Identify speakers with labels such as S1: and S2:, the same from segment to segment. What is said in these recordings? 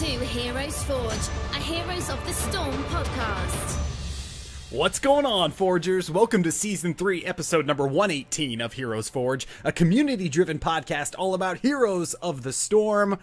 S1: to Heroes Forge, a Heroes of the Storm podcast.
S2: What's going on, Forgers? Welcome to Season 3, Episode number 118 of Heroes Forge, a community-driven podcast all about Heroes of the Storm.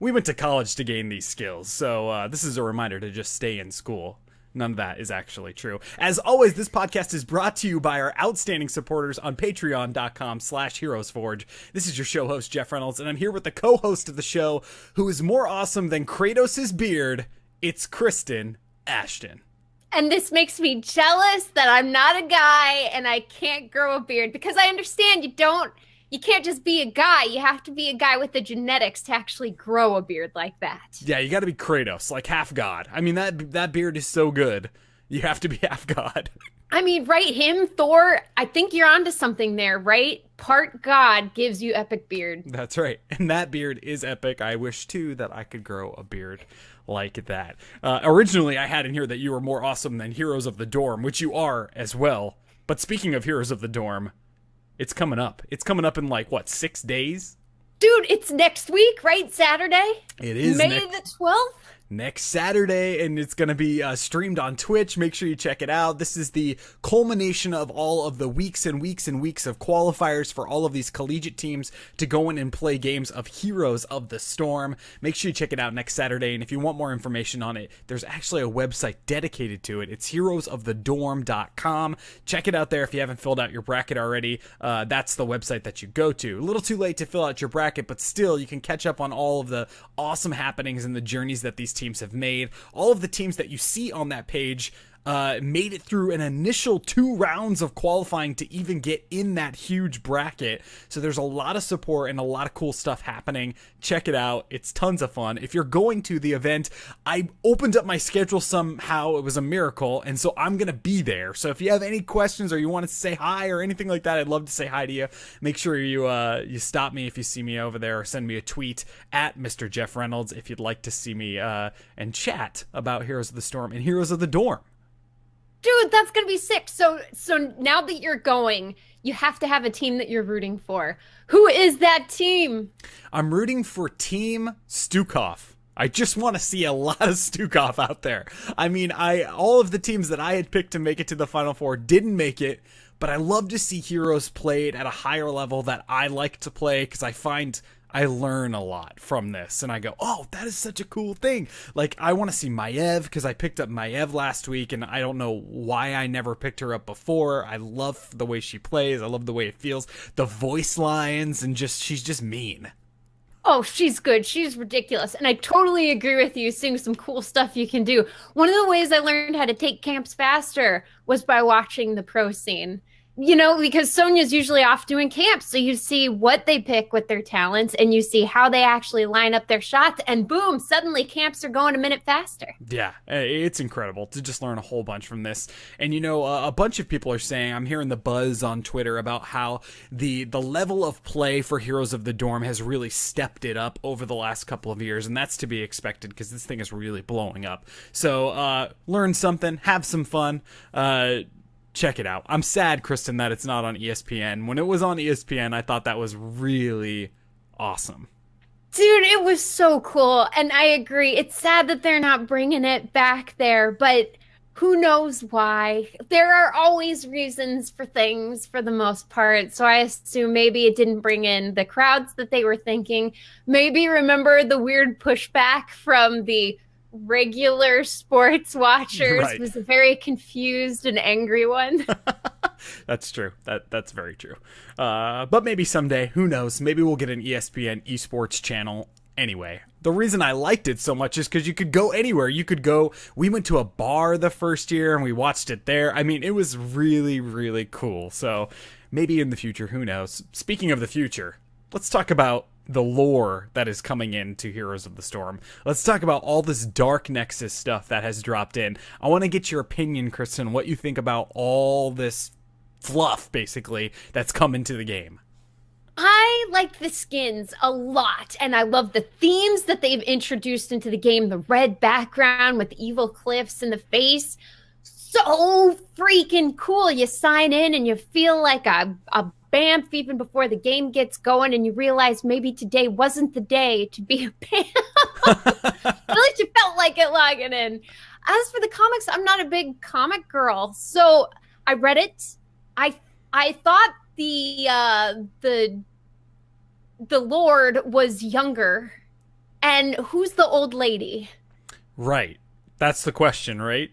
S2: We went to college to gain these skills, so this is a reminder to just stay in school. None of that is actually true. As always, this podcast is brought to you by our outstanding supporters on patreon.com/heroesforge. This is your show host, Jeff Reynolds, and I'm here with the co-host of the show, who is more awesome than Kratos' beard. It's Kristen, Ashton.
S3: And this makes me jealous that I'm not a guy and I can't grow a beard, because I understand you can't just be a guy. You have to be a guy with the genetics to actually grow a beard like that.
S2: Yeah, you gotta be Kratos, like half god. I mean, that beard is so good. You have to be half god.
S3: I mean, right, him, Thor, I think you're onto something there, right? Part god gives you epic beard.
S2: That's right. And that beard is epic. I wish, too, that I could grow a beard like that. Originally, I had in here that you were more awesome than Heroes of the Dorm, which you are as well. But speaking of Heroes of the Dorm, it's coming up. It's coming up in, 6 days?
S3: Dude, it's next week, right? Saturday?
S2: It is.
S3: May the 12th?
S2: Next Saturday, and it's going to be streamed on Twitch. Make sure you check it out. This is the culmination of all of the weeks and weeks and weeks of qualifiers for all of these collegiate teams to go in and play games of Heroes of the Storm. Make sure you check it out next Saturday, and if you want more information on it, there's actually a website dedicated to it. It's heroesofthedorm.com. Check it out there if you haven't filled out your bracket already. That's the website that you go to. A little too late to fill out your bracket, but still, you can catch up on all of the awesome happenings and the journeys that these teams have made. All of the teams that you see on that page made it through an initial 2 rounds of qualifying to even get in that huge bracket. So there's a lot of support and a lot of cool stuff happening. Check it out. It's tons of fun. If you're going to the event, I opened up my schedule somehow. It was a miracle, and so I'm going to be there. So if you have any questions or you want to say hi or anything like that, I'd love to say hi to you. Make sure you stop me if you see me over there, or send me a tweet at Mr. Jeff Reynolds if you'd like to see me and chat about Heroes of the Storm and Heroes of the Dorm.
S3: Dude, that's going to be sick. So now that you're going, you have to have a team that you're rooting for. Who is that team?
S2: I'm rooting for Team Stukov. I just want to see a lot of Stukov out there. I mean, all of the teams that I had picked to make it to the Final Four didn't make it, but I love to see heroes played at a higher level that I like to play, because I find I learn a lot from this, and I go, oh, that is such a cool thing. Like, I want to see Maiev, because I picked up Maiev last week, and I don't know why I never picked her up before. I love the way she plays. I love the way it feels. The voice lines, and she's just mean.
S3: Oh, she's good. She's ridiculous. And I totally agree with you, seeing some cool stuff you can do. One of the ways I learned how to take camps faster was by watching the pro scene. You know, because Sonya's usually off doing camps, so you see what they pick with their talents, and you see how they actually line up their shots, and boom, suddenly camps are going a minute faster.
S2: Yeah, it's incredible to just learn a whole bunch from this. And, a bunch of people are saying, I'm hearing the buzz on Twitter about how the level of play for Heroes of the Dorm has really stepped it up over the last couple of years, and that's to be expected, because this thing is really blowing up. So, learn something, have some fun, check it out. I'm sad, Kristen, that it's not on ESPN. When it was on ESPN, I thought that was really awesome.
S3: Dude, it was so cool. And I agree. It's sad that they're not bringing it back there, but who knows why? There are always reasons for things for the most part. So I assume maybe it didn't bring in the crowds that they were thinking. Maybe remember the weird pushback from the regular sports watchers.
S2: Right.
S3: Was a very confused and angry one.
S2: That's true. That's very true. But maybe someday, who knows? Maybe we'll get an ESPN esports channel. Anyway, the reason I liked it so much is because you could go anywhere. We went to a bar the first year and we watched it there. I mean, it was really, really cool. So maybe in the future, who knows? Speaking of the future, let's talk about the lore that is coming into Heroes of the Storm. Let's talk about all this dark Nexus stuff that has dropped in. I want to get your opinion, Kristen, what you think about all this fluff, basically, that's come into the game.
S3: I like the skins a lot, and I love the themes that they've introduced into the game. The red background with evil cliffs in the face. So freaking cool. You sign in and you feel like a BAMF even before the game gets going, and you realize maybe today wasn't the day to be a BAMF. At least you felt like it logging in. As for the comics, I'm not a big comic girl, so I read it. I thought the Lord was younger, and who's the old lady?
S2: Right. That's the question, right?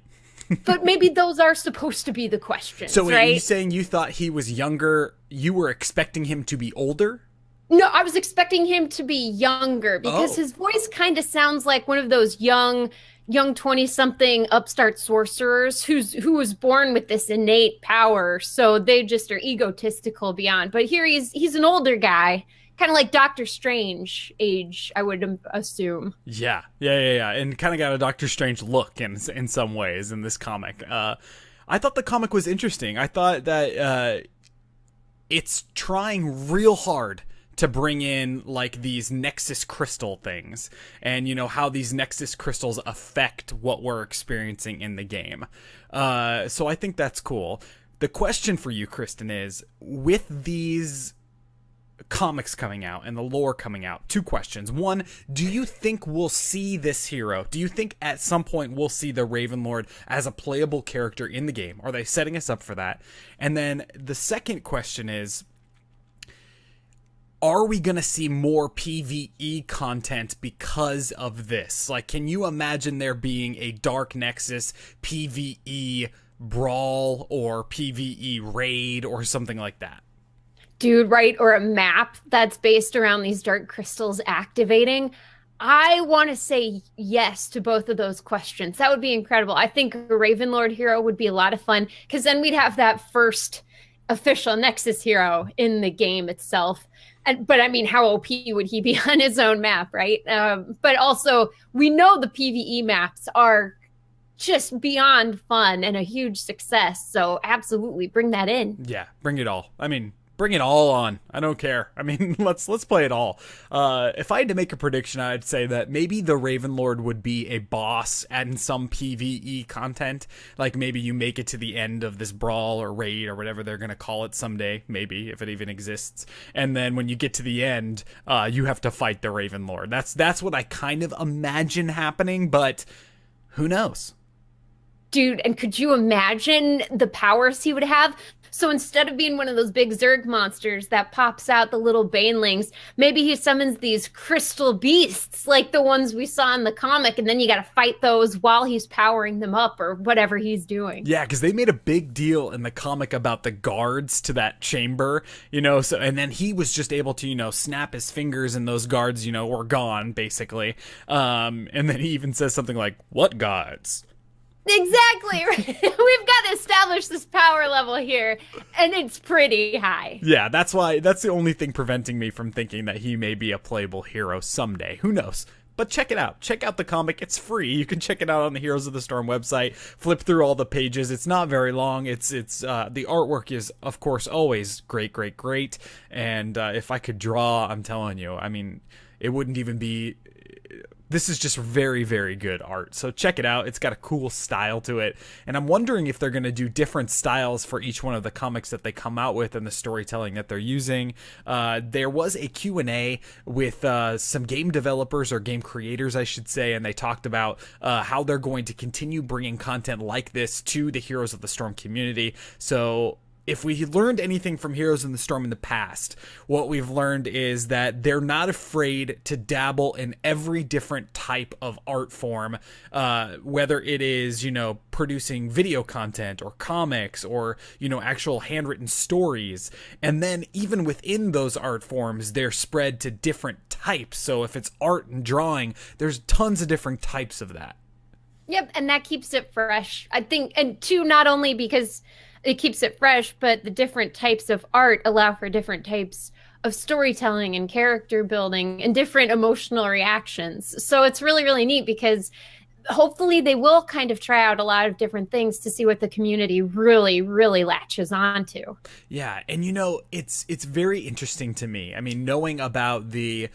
S3: But maybe those are supposed to be the questions,
S2: so wait,
S3: right?
S2: are you saying you thought he was younger? You were expecting him to be older?
S3: No, I was expecting him to be younger because his voice kind of sounds like one of those young 20-something upstart sorcerers who was born with this innate power. So they just are egotistical beyond. But here he's an older guy, kind of like Doctor Strange age, I would assume.
S2: Yeah. And kind of got a Doctor Strange look in some ways in this comic. I thought the comic was interesting. I thought that it's trying real hard to bring in like these Nexus crystal things and, you know, how these Nexus crystals affect what we're experiencing in the game. So I think that's cool. The question for you, Kristen, is with these comics coming out and the lore coming out, two questions. One, do you think we'll see this hero? Do you think at some point we'll see the Ravenlord as a playable character in the game? Are they setting us up for that? And then the second question is, are we going to see more PvE content because of this? Like, can you imagine there being a Dark Nexus PvE brawl or PvE raid or something like that?
S3: Dude, right? Or a map that's based around these dark crystals activating. I want to say yes to both of those questions. That would be incredible. I think a Ravenlord hero would be a lot of fun because then we'd have that first official Nexus hero in the game itself. But I mean, how OP would he be on his own map, right? But also, we know the PvE maps are just beyond fun and a huge success. So absolutely, bring that in.
S2: Yeah, bring it all. I mean, bring it all on. I don't care. I mean, let's play it all. If I had to make a prediction, I'd say that maybe the Ravenlord would be a boss in some PvE content. Like maybe you make it to the end of this brawl or raid or whatever they're going to call it someday, maybe, if it even exists. And then when you get to the end, you have to fight the Ravenlord. That's what I kind of imagine happening, but who knows?
S3: Dude, and could you imagine the powers he would have? So instead of being one of those big Zerg monsters that pops out the little banelings, maybe he summons these crystal beasts like the ones we saw in the comic, and then you got to fight those while he's powering them up or whatever he's doing.
S2: Yeah, because they made a big deal in the comic about the guards to that chamber, you know, so and then he was just able to, you know, snap his fingers and those guards, you know, were gone, basically. And then he even says something like, "What guards?"
S3: Exactly. Right. We've got to establish this power level here, and it's pretty high.
S2: Yeah, that's the only thing preventing me from thinking that he may be a playable hero someday. Who knows? But check it out. Check out the comic. It's free. You can check it out on the Heroes of the Storm website. Flip through all the pages. It's not very long. It's the artwork is, of course, always great. And if I could draw, I'm telling you, I mean, it wouldn't even be... This is just very, very good art. So check it out. It's got a cool style to it. And I'm wondering if they're going to do different styles for each one of the comics that they come out with and the storytelling that they're using. There was a Q&A with some game developers or game creators, I should say, and they talked about how they're going to continue bringing content like this to the Heroes of the Storm community. So... if we learned anything from Heroes in the Storm in the past, what we've learned is that they're not afraid to dabble in every different type of art form, whether it is, you know, producing video content or comics or, you know, actual handwritten stories. And then even within those art forms, they're spread to different types. So if it's art and drawing, there's tons of different types of that.
S3: Yep, and that keeps it fresh. I think, and two, not only because it keeps it fresh, but the different types of art allow for different types of storytelling and character building and different emotional reactions. So it's really, really neat because hopefully they will kind of try out a lot of different things to see what the community really, really latches onto.
S2: Yeah, and you know, it's very interesting to me. I mean, knowing about the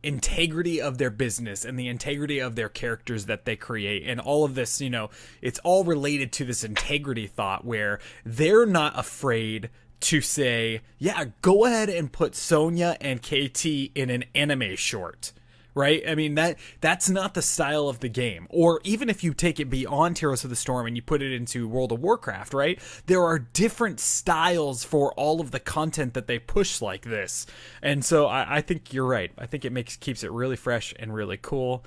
S2: integrity of their business and the integrity of their characters that they create and all of this, you know, it's all related to this integrity thought where they're not afraid to say, yeah, go ahead and put Sonya and KT in an anime short. Right? I mean, that's not the style of the game. Or even if you take it beyond Heroes of the Storm and you put it into World of Warcraft, right? There are different styles for all of the content that they push like this. And so I think you're right. I think it keeps it really fresh and really cool.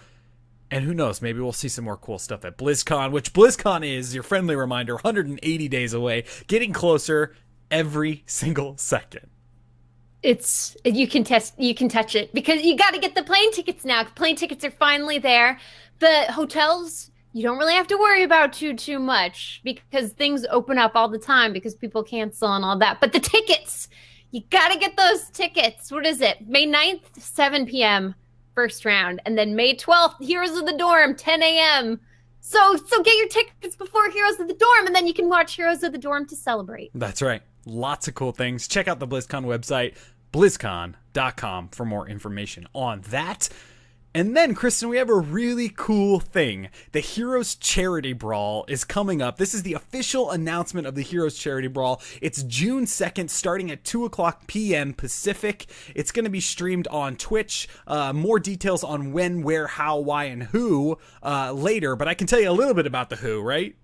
S2: And who knows, maybe we'll see some more cool stuff at BlizzCon, which BlizzCon is, your friendly reminder, 180 days away, getting closer every single second.
S3: You can touch it, because you got to get the plane tickets now. Plane tickets are finally there. The hotels, you don't really have to worry about too much, because things open up all the time because people cancel and all that. But the tickets, you got to get those tickets. What is it? May 9th, 7 p.m. first round, and then May 12th, Heroes of the Dorm, 10 a.m. So get your tickets before Heroes of the Dorm, and then you can watch Heroes of the Dorm to celebrate.
S2: That's right. Lots of cool things. Check out the BlizzCon website, BlizzCon.com, for more information on that. And then, Kristen, we have a really cool thing. The Heroes Charity Brawl is coming up. This is the official announcement of the Heroes Charity Brawl. It's June 2nd, starting at 2 o'clock p.m. Pacific. It's going to be streamed on Twitch. More details on when, where, how, why, and who later. But I can tell you a little bit about the who, right?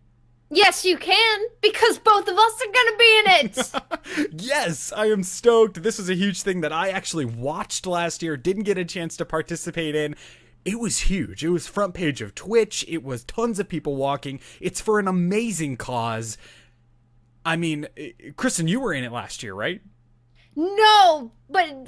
S3: Yes, you can, because both of us are going to be in it.
S2: Yes, I am stoked. This was a huge thing that I actually watched last year, didn't get a chance to participate in. It was huge. It was front page of Twitch. It was tons of people walking. It's for an amazing cause. I mean, Kristen, you were in it last year, right?
S3: No, but,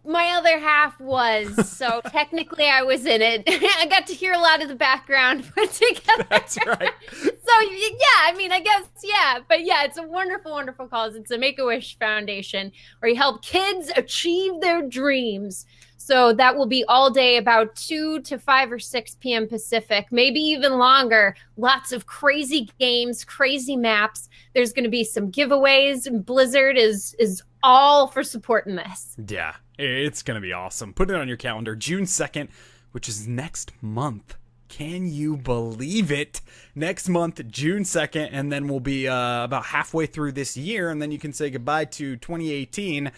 S3: my other half was, so technically I was in it. I got to hear a lot of the background put together.
S2: That's right.
S3: So, yeah, I mean, I guess, yeah. But, yeah, it's a wonderful, wonderful cause. It's a Make-A-Wish Foundation where you help kids achieve their dreams. So that will be all day, about 2 to 5 or 6 p.m. Pacific, maybe even longer. Lots of crazy games, crazy maps. There's going to be some giveaways, and Blizzard is all for supporting this.
S2: Yeah, it's going to be awesome. Put it on your calendar, June 2nd, which is next month. Can you believe it? Next month, June 2nd, and then we'll be about halfway through this year, and then you can say goodbye to 2018.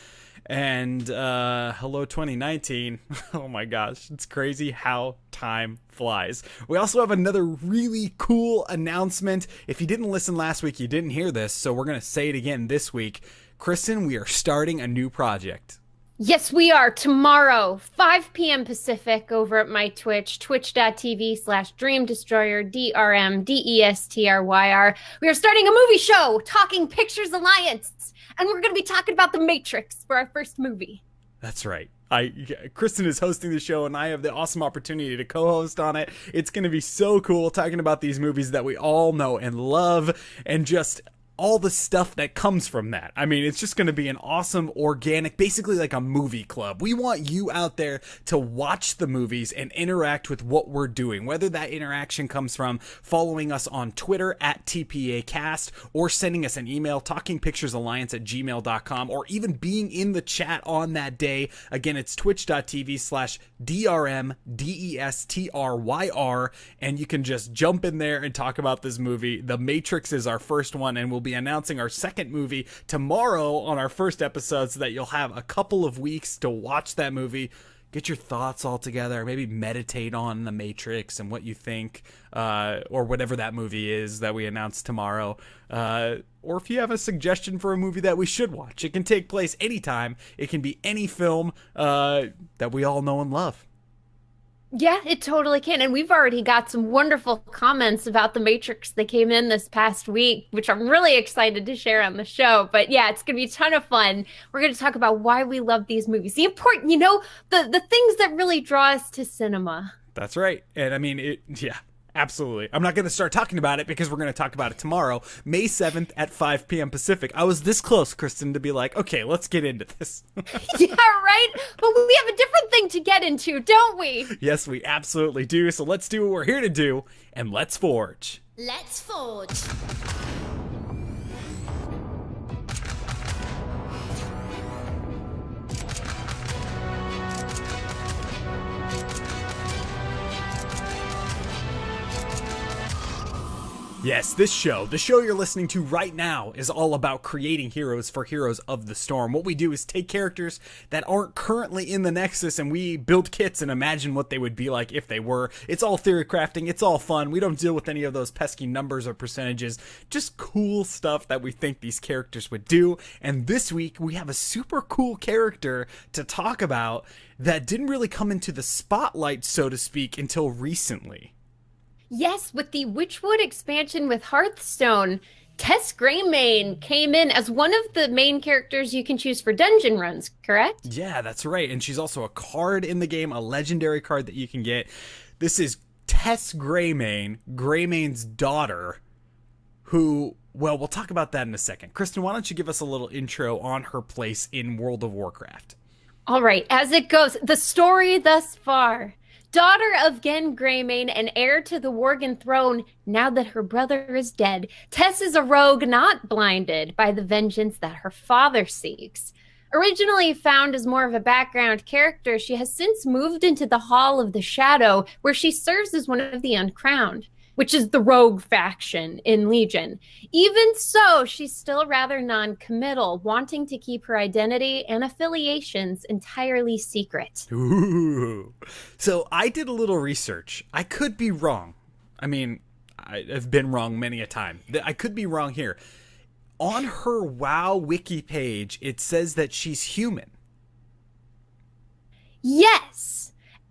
S2: And hello 2019. Oh my gosh, it's crazy how time flies. We also have another really cool announcement. If you didn't listen last week, you didn't hear this, so we're going to say it again this week. Kristen, we are starting a new project.
S3: Yes, we are. Tomorrow, 5 p.m. Pacific, over at my Twitch, twitch.tv/DreamDestroyer, DRMDESTRYR. We are starting a movie show, Talking Pictures Alliance. And we're going to be talking about The Matrix for our first movie.
S2: That's right. Kristen is hosting the show, and I have the awesome opportunity to co-host on it. It's going to be so cool talking about these movies that we all know and love, and just all the stuff that comes from that. I mean, it's just going to be an awesome, organic, basically like a movie club. We want you out there to watch the movies and interact with what we're doing, whether that interaction comes from following us on Twitter at TPAcast, or sending us an email, talkingpicturesalliance@gmail.com, or even being in the chat on that day. Again, it's twitch.tv/DRMDESTRYR, and you can just jump in there and talk about this movie. The Matrix is our first one, and we'll be announcing our second movie tomorrow on our first episode, so that you'll have a couple of weeks to watch that movie, get your thoughts all together, maybe meditate on The Matrix and what you think, or whatever that movie is that we announce tomorrow. Or if you have a suggestion for a movie that we should watch, it can take place anytime. It can be any film that we all know and love.
S3: Yeah, it totally can. And we've already got some wonderful comments about The Matrix that came in this past week, which I'm really excited to share on the show. But yeah, it's going to be a ton of fun. We're going to talk about why we love these movies. The important, the things that really draw us to cinema.
S2: That's right. And I mean, yeah. Absolutely. I'm not going to start talking about it because we're going to talk about it tomorrow, May 7th at 5 p.m. Pacific. I was this close, Kristen, to be like, okay, let's get into this.
S3: Yeah, right? But we have a different thing to get into, don't we?
S2: Yes, we absolutely do. So let's do what we're here to do, and let's forge.
S1: Let's forge.
S2: Yes, this show, the show you're listening to right now, is all about creating heroes for Heroes of the Storm. What we do is take characters that aren't currently in the Nexus and we build kits and imagine what they would be like if they were. It's all theory crafting, it's all fun. We don't deal with any of those pesky numbers or percentages, just cool stuff that we think these characters would do. And this week we have a super cool character to talk about that didn't really come into the spotlight, so to speak, until recently.
S3: Yes, with the Witchwood expansion with Hearthstone, Tess Greymane came in as one of the main characters you can choose for dungeon runs, correct?
S2: Yeah, that's right. And she's also a card in the game, a legendary card that you can get. This is Tess Greymane, Greymane's daughter, who, well, we'll talk about that in a second. Kristen, why don't you give us a little intro on her place in World of Warcraft?
S3: All right, as it goes, the story thus far. Daughter of Genn Greymane and heir to the Worgen throne, now that her brother is dead, Tess is a rogue not blinded by the vengeance that her father seeks. Originally found as more of a background character, she has since moved into the Hall of the Shadow, where she serves as one of the Uncrowned, which is the rogue faction in Legion. Even so, she's still rather non-committal, wanting to keep her identity and affiliations entirely secret.
S2: Ooh. So I did a little research. I could be wrong. I mean, I've been wrong many a time. I could be wrong here. On her WoW wiki page, it says that she's human.
S3: Yes.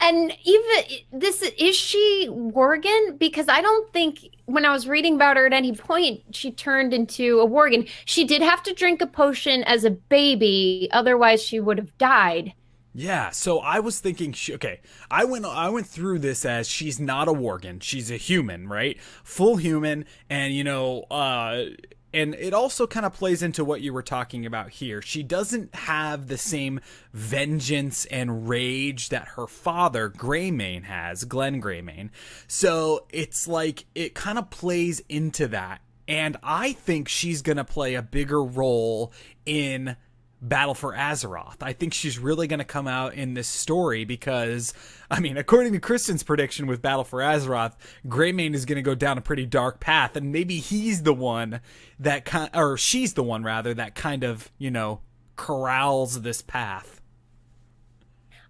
S3: And even this, is she Worgen? Because I don't think when I was reading about her at any point, she turned into a Worgen. She did have to drink a potion as a baby, otherwise she would have died.
S2: Yeah, so I was thinking, okay, I went through this as she's not a Worgen, she's a human, right? Full human, and and it also kind of plays into what you were talking about here. She doesn't have the same vengeance and rage that her father, Greymane, has, Glenn Greymane. So it's like, it kind of plays into that. And I think she's going to play a bigger role in Battle for Azeroth. I think she's really going to come out in this story because, I mean, according to Kristen's prediction with Battle for Azeroth, Greymane is going to go down a pretty dark path, and maybe he's the one that she's the one rather that kind of, corrals this path.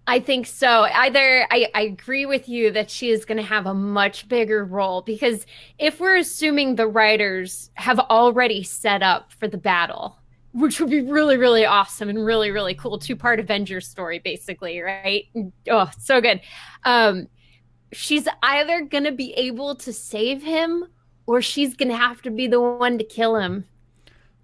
S3: I think so. Either I agree with you that she is going to have a much bigger role, because if we're assuming the writers have already set up for the battle, which would be really, really awesome and really, really cool. 2-part Avengers story, basically, right? Oh, so good. She's either going to be able to save him or she's going to have to be the one to kill him.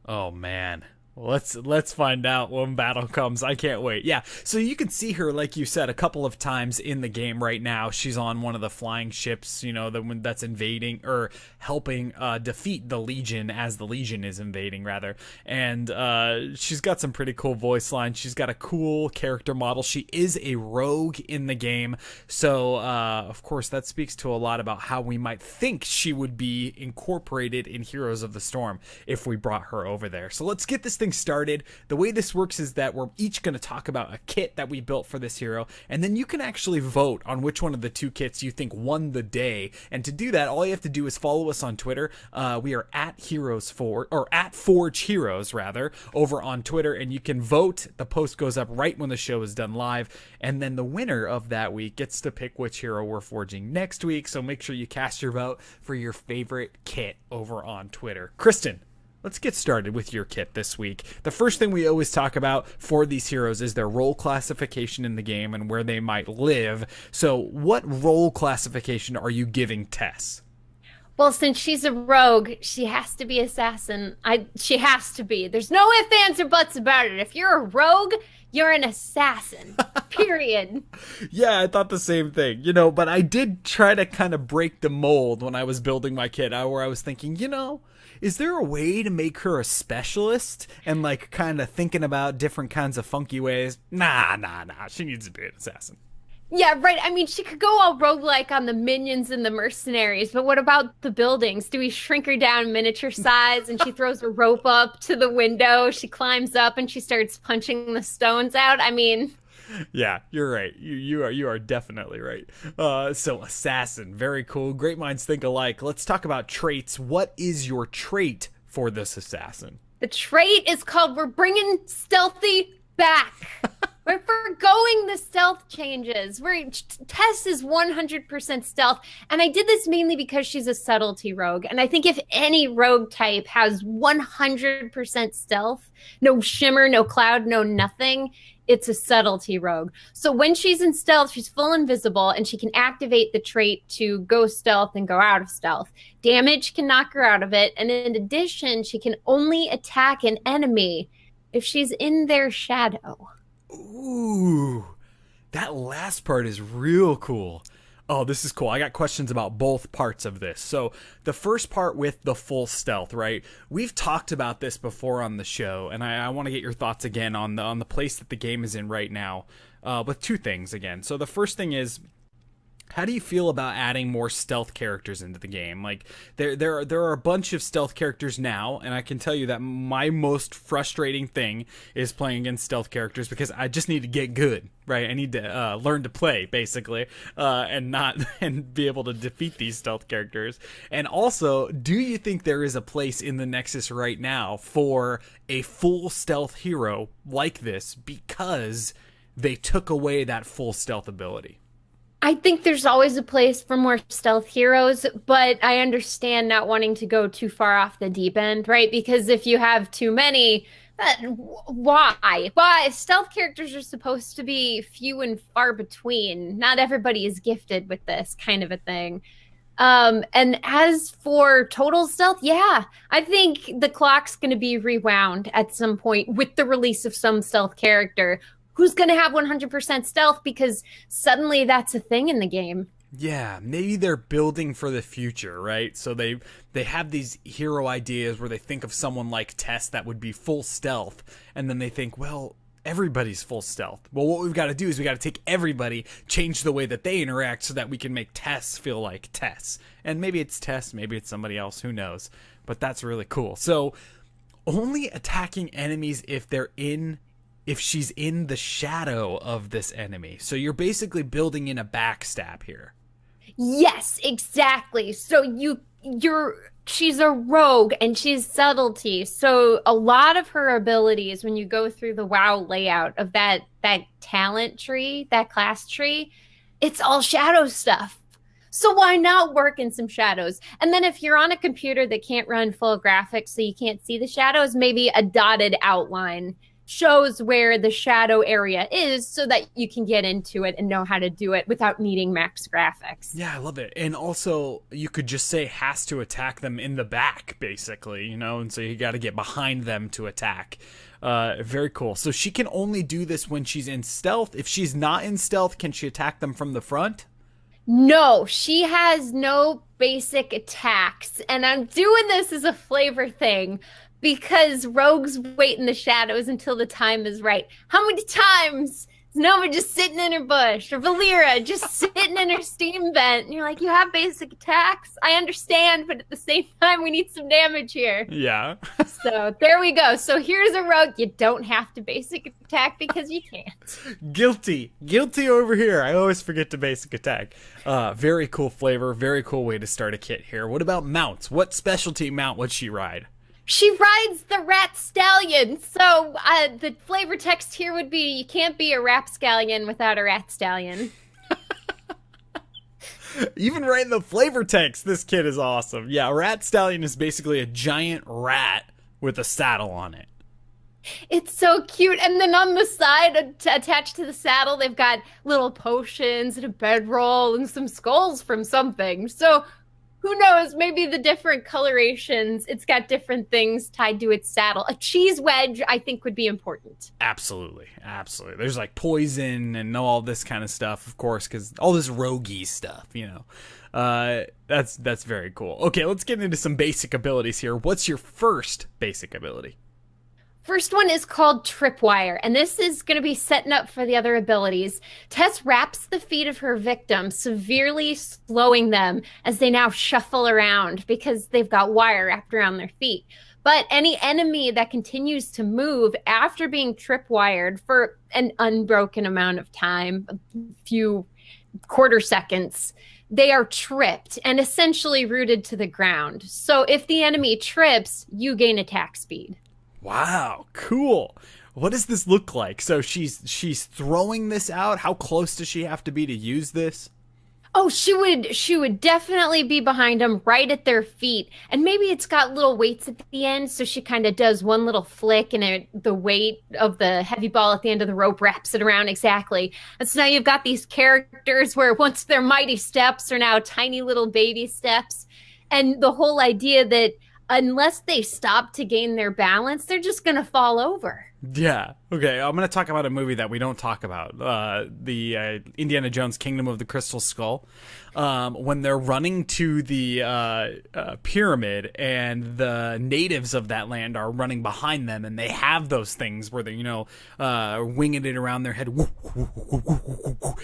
S2: Oh, man. Let's find out when battle comes. I can't wait. Yeah, so you can see her, like you said, a couple of times in the game right now. She's on one of the flying ships, the one that's invading or helping defeat the Legion as the Legion is invading, rather. And she's got some pretty cool voice lines. She's got a cool character model. She is a rogue in the game. So, of course, that speaks to a lot about how we might think she would be incorporated in Heroes of the Storm if we brought her over there. So let's get this thing started. The way this works is that we're each going to talk about a kit that we built for this hero, and then you can actually vote on which one of the 2 kits you think won the day. And to do that, all you have to do is follow us on Twitter. We are at HeroesForge, or at Forge Heroes rather, over on Twitter, and you can vote. The post goes up right when the show is done live, and then the winner of that week gets to pick which hero we're forging next week. So make sure you cast your vote for your favorite kit over on Twitter. Kristen, let's get started with your kit this week. The first thing we always talk about for these heroes is their role classification in the game and where they might live. So what role classification are you giving Tess?
S3: Well, since she's a rogue, she has to be assassin. She has to be. There's no ifs, ands, or buts about it. If you're a rogue, you're an assassin. Period.
S2: Yeah, I thought the same thing. But I did try to kind of break the mold when I was building my kit, where I was thinking, is there a way to make her a specialist and kind of thinking about different kinds of funky ways? Nah. She needs to be an assassin.
S3: Yeah, right. I mean, she could go all roguelike on the minions and the mercenaries, but what about the buildings? Do we shrink her down miniature size and she throws a rope up to the window, she climbs up and she starts punching the stones out? I mean...
S2: Yeah, you're right. You are definitely right. So assassin, very cool. Great minds think alike. Let's talk about traits. What is your trait for this assassin?
S3: The trait is called "We're bringing stealthy back." We're forgoing the stealth changes. Tess is 100% stealth, and I did this mainly because she's a subtlety rogue. And I think if any rogue type has 100% stealth, no shimmer, no cloud, no nothing, it's a subtlety rogue. So when she's in stealth, she's full invisible, and she can activate the trait to go stealth and go out of stealth. Damage can knock her out of it, and in addition, she can only attack an enemy if she's in their shadow.
S2: Ooh, that last part is real cool. Oh, this is cool. I got questions about both parts of this. So the first part with the full stealth, right? We've talked about this before on the show, and I want to get your thoughts again on the place that the game is in right now, with two things again. So the first thing is, how do you feel about adding more stealth characters into the game? Like there are a bunch of stealth characters now, and I can tell you that my most frustrating thing is playing against stealth characters because I just need to get good, right? I need to learn to play basically, and be able to defeat these stealth characters. And also, do you think there is a place in the Nexus right now for a full stealth hero like this because they took away that full stealth ability?
S3: I think there's always a place for more stealth heroes, but I understand not wanting to go too far off the deep end, right? Because if you have too many, why? Why? Stealth characters are supposed to be few and far between. Not everybody is gifted with this kind of a thing. And as for total stealth, yeah, I think the clock's going to be rewound at some point with the release of some stealth character. Who's going to have 100% stealth because suddenly that's a thing in the game.
S2: Yeah, maybe they're building for the future, right? So they have these hero ideas where they think of someone like Tess that would be full stealth, and then they think, well, everybody's full stealth. Well, what we've got to do is we got to take everybody, change the way that they interact so that we can make Tess feel like Tess. And maybe it's Tess, maybe it's somebody else, who knows? But that's really cool. So only attacking enemies if she's in the shadow of this enemy. So you're basically building in a backstab here.
S3: Yes, exactly. So she's a rogue and she's subtlety. So a lot of her abilities, when you go through the WoW layout of that talent tree, that class tree, it's all shadow stuff. So why not work in some shadows? And then if you're on a computer that can't run full graphics so you can't see the shadows, maybe a dotted outline shows where the shadow area is so that you can get into it and know how to do it without needing max graphics.
S2: Yeah, I love it. And also, you could just say has to attack them in the back, basically, and so you got to get behind them to attack. Very cool. So she can only do this when she's in stealth. If she's not in stealth, can she attack them from the front?
S3: No, she has no basic attacks. And I'm doing this as a flavor thing, because rogues wait in the shadows until the time is right. How many times is Nova just sitting in her bush, or Valera just sitting in her steam vent, and you're like, you have basic attacks? I understand, but at the same time, we need some damage here.
S2: Yeah.
S3: So there we go. So here's a rogue. You don't have to basic attack because you can't.
S2: Guilty over here. I always forget to basic attack. Very cool flavor. Very cool way to start a kit here. What about mounts? What specialty mount would she ride?
S3: She rides the rat stallion. So the flavor text here would be, you can't be a rapscallion without a rat stallion.
S2: Even writing the flavor text, this kid is awesome. Yeah, a rat stallion is basically a giant rat with a saddle on it.
S3: It's so cute. And then on the side, attached to the saddle, they've got little potions and a bedroll and some skulls from something. So who knows, maybe the different colorations, it's got different things tied to its saddle. A cheese wedge, I think, would be important.
S2: Absolutely. There's like poison and all this kind of stuff, of course, because all this roguey stuff, That's very cool. Okay, let's get into some basic abilities here. What's your first basic ability?
S3: First one is called Tripwire, and this is going to be setting up for the other abilities. Tess wraps the feet of her victim, severely slowing them as they now shuffle around because they've got wire wrapped around their feet. But any enemy that continues to move after being tripwired for an unbroken amount of time, a few quarter seconds, they are tripped and essentially rooted to the ground. So if the enemy trips, you gain attack speed.
S2: Wow, cool. What does this look like? So she's throwing this out. How close does she have to be to use this?
S3: Oh, she would definitely be behind them, right at their feet. And maybe it's got little weights at the end, so she kind of does one little flick, and the weight of the heavy ball at the end of the rope wraps it around exactly. And so now you've got these characters where once their mighty steps are now tiny little baby steps. And the whole idea that unless they stop to gain their balance, they're just going to fall over.
S2: Yeah. Okay. I'm going to talk about a movie that we don't talk about. The Indiana Jones Kingdom of the Crystal Skull. When they're running to the pyramid and the natives of that land are running behind them, and they have those things where they're, winging it around their head,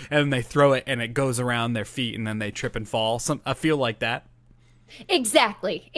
S2: and they throw it and it goes around their feet, and then they trip and fall. I feel like that.
S3: Exactly.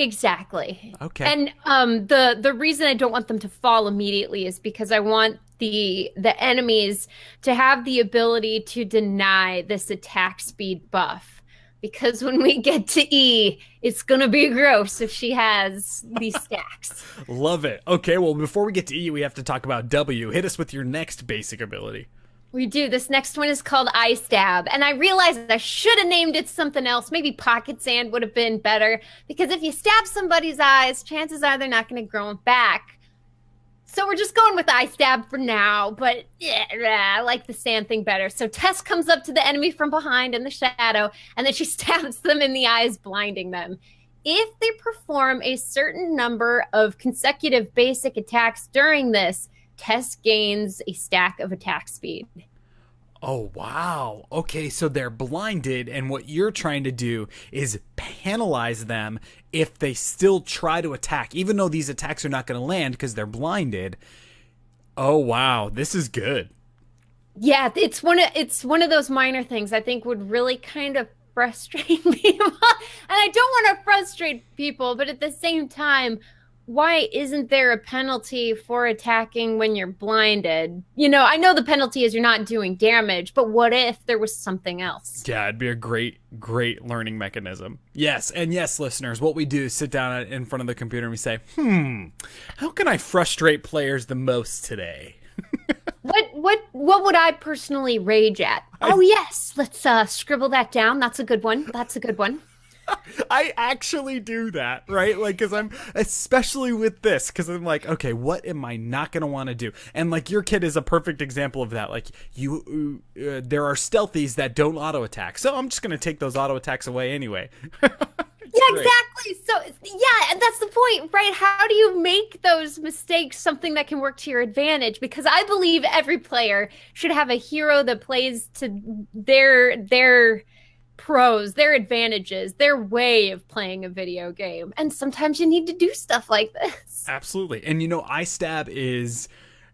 S2: Okay.
S3: And the reason I don't want them to fall immediately is because I want the enemies to have the ability to deny this attack speed buff. Because when we get to E, it's going to be gross if she has these stacks.
S2: Love it. Okay, well, before we get to E, we have to talk about W. Hit us with your next basic ability.
S3: We do. This next one is called Eye Stab. And I realized I should have named it something else. Maybe Pocket Sand would have been better. Because if you stab somebody's eyes, chances are they're not going to grow them back. So we're just going with Eye Stab for now. But yeah, I like the sand thing better. So Tess comes up to the enemy from behind in the shadow. And then she stabs them in the eyes, blinding them. If they perform a certain number of consecutive basic attacks during this, Tess gains a stack of attack speed.
S2: Oh, wow. Okay, so they're blinded, and what you're trying to do is penalize them if they still try to attack, even though these attacks are not going to land because they're blinded. Oh, wow. This is good.
S3: Yeah, it's one of those minor things I think would really kind of frustrate people. And I don't want to frustrate people, but at the same time, why isn't there a penalty for attacking when you're blinded? I know the penalty is you're not doing damage, but what if there was something else?
S2: Yeah, it'd be a great learning mechanism. Yes, and yes, listeners, what we do is sit down in front of the computer and we say, how can I frustrate players the most today?
S3: What would I personally rage at? Oh, yes, let's scribble that down. That's a good one.
S2: I actually do that, right? Like, because I'm, especially with this, because I'm like, okay, what am I not going to want to do? And like, your kid is a perfect example of that. Like, there are stealthies that don't auto attack, so I'm just going to take those auto attacks away anyway.
S3: Yeah, exactly. So, yeah, and that's the point, right? How do you make those mistakes something that can work to your advantage? Because I believe every player should have a hero that plays to their pros, their advantages, their way of playing a video game. And sometimes you need to do stuff like this.
S2: Absolutely. And Eye Stab is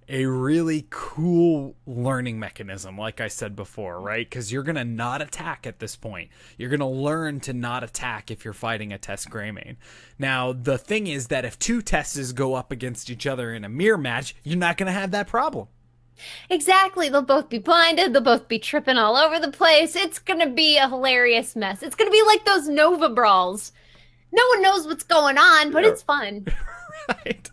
S2: a really cool learning mechanism, like I said before, right? Because you're going to not attack at this point. You're going to learn to not attack if you're fighting a Tess Greymane. Now, the thing is that if two Tesses go up against each other in a mirror match, you're not going to have that problem.
S3: Exactly. They'll both be blinded. They'll both be tripping all over the place. It's going to be a hilarious mess. It's going to be like those Nova brawls. No one knows what's going on, but it's fun.
S2: Right.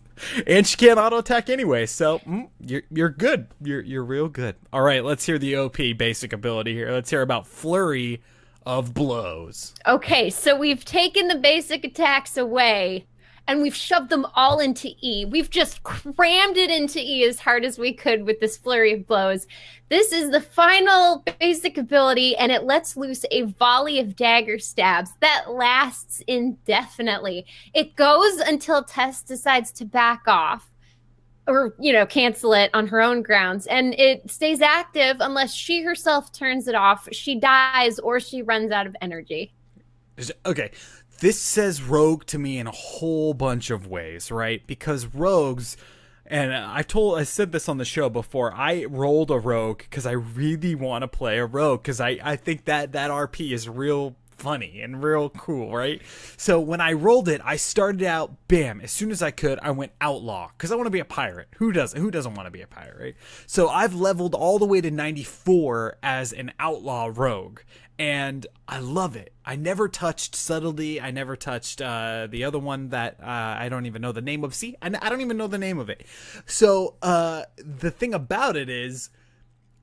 S2: And she can't auto attack anyway, so you're good. You're real good. All right, let's hear the OP basic ability here. Let's hear about Flurry of Blows.
S3: Okay, so we've taken the basic attacks away, and we've shoved them all into E. We've just crammed it into E as hard as we could with this Flurry of Blows. This is the final basic ability, and it lets loose a volley of dagger stabs that lasts indefinitely. It goes until Tess decides to back off or, cancel it on her own grounds, and it stays active unless she herself turns it off, she dies, or she runs out of energy.
S2: Okay. This says rogue to me in a whole bunch of ways, right? Because rogues, and I said this on the show before, I rolled a rogue because I really want to play a rogue because I think that RP is real funny and real cool, right? So when I rolled it, I started out, bam, as soon as I could, I went outlaw because I want to be a pirate. Who doesn't want to be a pirate, right? So I've leveled all the way to 94 as an outlaw rogue. And I love it. I never touched subtlety. I never touched the other one that I don't even know the name of. See, I don't even know the name of it. So the thing about it is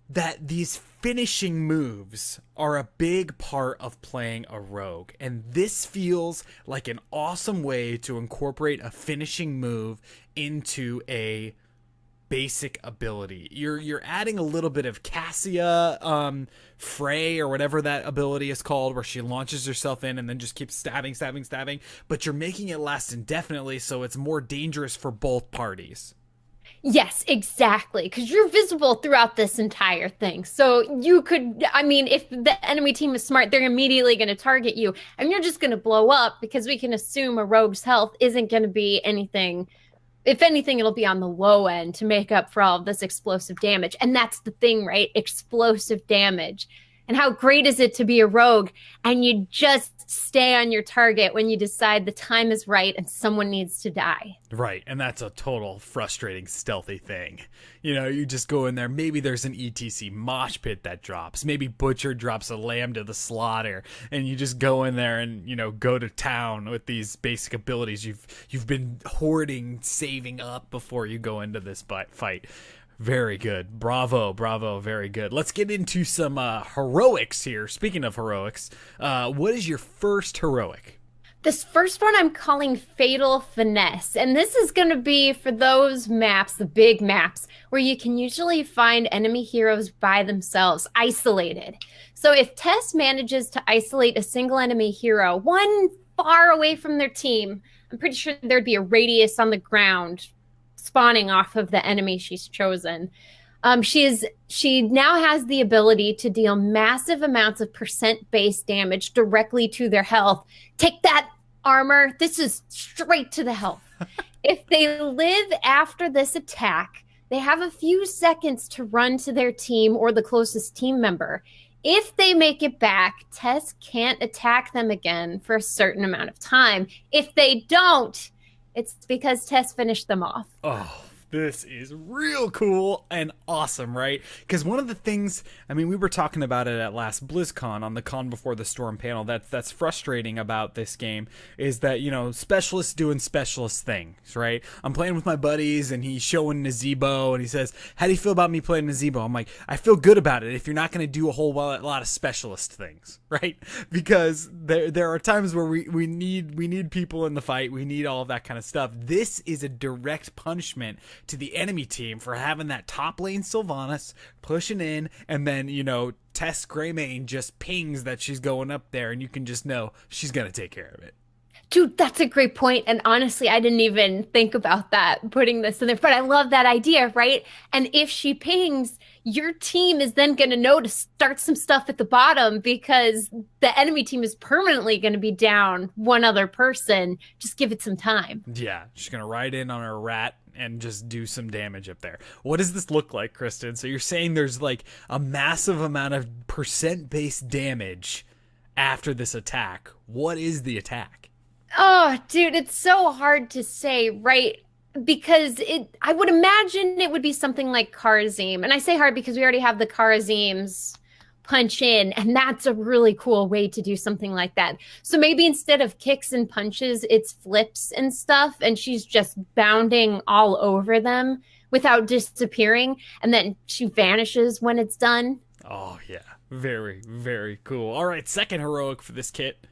S2: that these finishing moves are a big part of playing a rogue. And this feels like an awesome way to incorporate a finishing move into a basic ability. You're adding a little bit of Cassia Frey or whatever that ability is called, where she launches herself in and then just keeps stabbing, but you're making it last indefinitely, so it's more dangerous for both parties.
S3: Yes, exactly. Because you're visible throughout this entire thing. So you could, I mean, if the enemy team is smart, they're immediately going to target you and you're just going to blow up, because we can assume a rogue's health isn't going to be anything. If anything, it'll be on the low end to make up for all of this explosive damage. And that's the thing, right? Explosive damage. And how great is it to be a rogue and you just stay on your target when you decide the time is right and someone needs to die.
S2: Right, and that's a total frustrating stealthy thing. You know, you just go in there, maybe there's an ETC mosh pit that drops, maybe Butcher drops a lamb to the slaughter, and you just go in there and, you know, go to town with these basic abilities you've been hoarding, saving up before you go into this fight. Very good. Bravo, very good. Let's get into some heroics here. Speaking of heroics, what is your first heroic?
S3: This first one I'm calling Fatal Finesse. And this is going to be for those maps, the big maps, where you can usually find enemy heroes by themselves, isolated. So if Tess manages to isolate a single enemy hero, one far away from their team, I'm pretty sure there'd be a radius on the ground spawning off of the enemy she's chosen. She now has the ability to deal massive amounts of percent-based damage directly to their health. Take that, armor. This is straight to the health. If they live after this attack, they have a few seconds to run to their team or the closest team member. If they make it back, Tess can't attack them again for a certain amount of time. If they don't, it's because Tess finished them off.
S2: Oh, this is real cool and awesome, right? Because one of the things, I mean, we were talking about it at last BlizzCon on the Con Before the Storm panel, that's frustrating about this game is that, you know, specialists doing specialist things, right? I'm playing with my buddies and he's showing Nazebo and he says, how do you feel about me playing Nazebo? I'm like, I feel good about it if you're not going to do a whole lot of specialist things, right? Because there are times where we need people in the fight, we need all of that kind of stuff. This is a direct punishment to the enemy team for having that top lane Sylvanas pushing in, and then, you know, Tess Greymane just pings that she's going up there, and you can just know she's going to take care of it.
S3: Dude, that's a great point. And honestly, I didn't even think about that, putting this in there. But I love that idea, right? And if she pings, your team is then going to know to start some stuff at the bottom because the enemy team is permanently going to be down one other person. Just give it some time.
S2: Yeah, she's going to ride in on her rat and just do some damage up there. What does this look like, Kristen? So you're saying there's like a massive amount of percent-based damage after this attack. What is the attack?
S3: Oh, dude, it's so hard to say, right? Because I would imagine it would be something like Kharazim. And I say hard because we already have the Kharazim's punch in, and that's a really cool way to do something like that. So maybe instead of kicks and punches, it's flips and stuff, and she's just bounding all over them without disappearing, and then she vanishes when it's done.
S2: Oh, yeah. Very, very cool. All right, second heroic for this kit.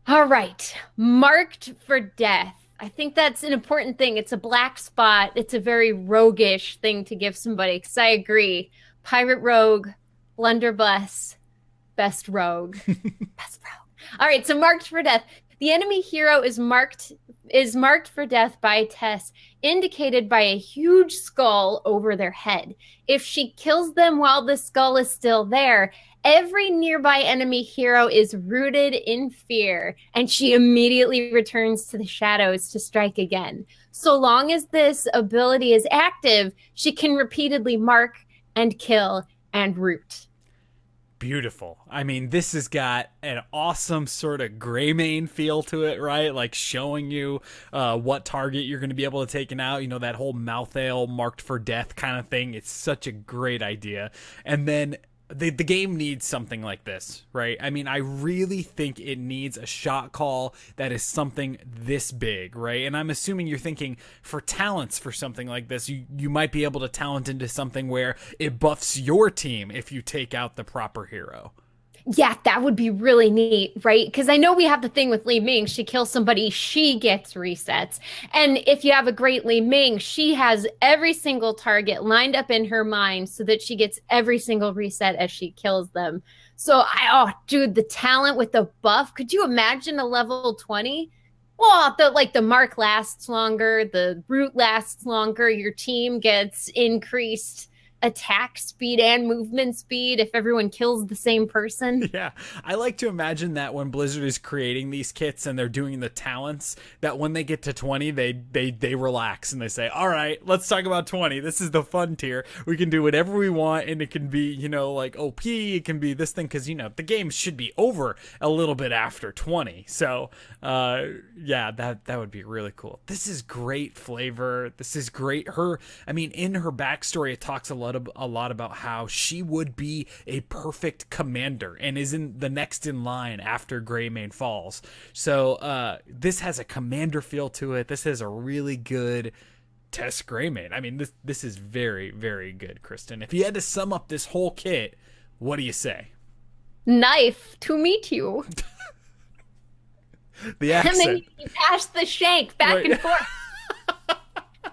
S3: All right, marked for death. I think that's an important thing. It's a black spot. It's a very roguish thing to give somebody, because I agree. Pirate rogue, blunderbuss, best rogue. Best rogue. All right, so marked for death. The enemy hero is marked for death by Tess, indicated by a huge skull over their head. If she kills them while the skull is still there, every nearby enemy hero is rooted in fear, and she immediately returns to the shadows to strike again. So long as this ability is active, she can repeatedly mark and kill and root.
S2: beautiful. I mean, this has got an awesome sort of Greymane feel to it, right? Like showing you what target you're going to be able to take out. You know, that whole mouth ale marked for death kind of thing. It's such a great idea. And then the game needs something like this, right? I mean, I really think it needs a shot call that is something this big, right? And I'm assuming you're thinking for talents for something like this, you might be able to talent into something where it buffs your team if you take out the proper hero.
S3: Yeah, that would be really neat, right? Because I know we have the thing with Li Ming. She kills somebody, she gets resets. And if you have a great Li Ming, she has every single target lined up in her mind so that she gets every single reset as she kills them. So, dude, the talent with the buff. Could you imagine a level 20? Well, the mark lasts longer, the root lasts longer, your team gets increased attack speed and movement speed if everyone kills the same person.
S2: Yeah, I like to imagine that when Blizzard is creating these kits and they're doing the talents, that when they get to 20, they relax and they say, all right, let's talk about 20. This is the fun tier. We can do whatever we want, and it can be, you know, like OP, it can be this thing, because, you know, the game should be over a little bit after 20. So, yeah, that would be really cool. This is great flavor. This is great. In her backstory, it talks a lot about how she would be a perfect commander and is in the next in line after Greymane falls. So this has a commander feel to it. This has a really good Tess Greymane. I mean, this is very, very good, Kristen. If you had to sum up this whole kit, what do you say?
S3: Knife to meet you.
S2: The accent.
S3: And then you pass the shank back and forth.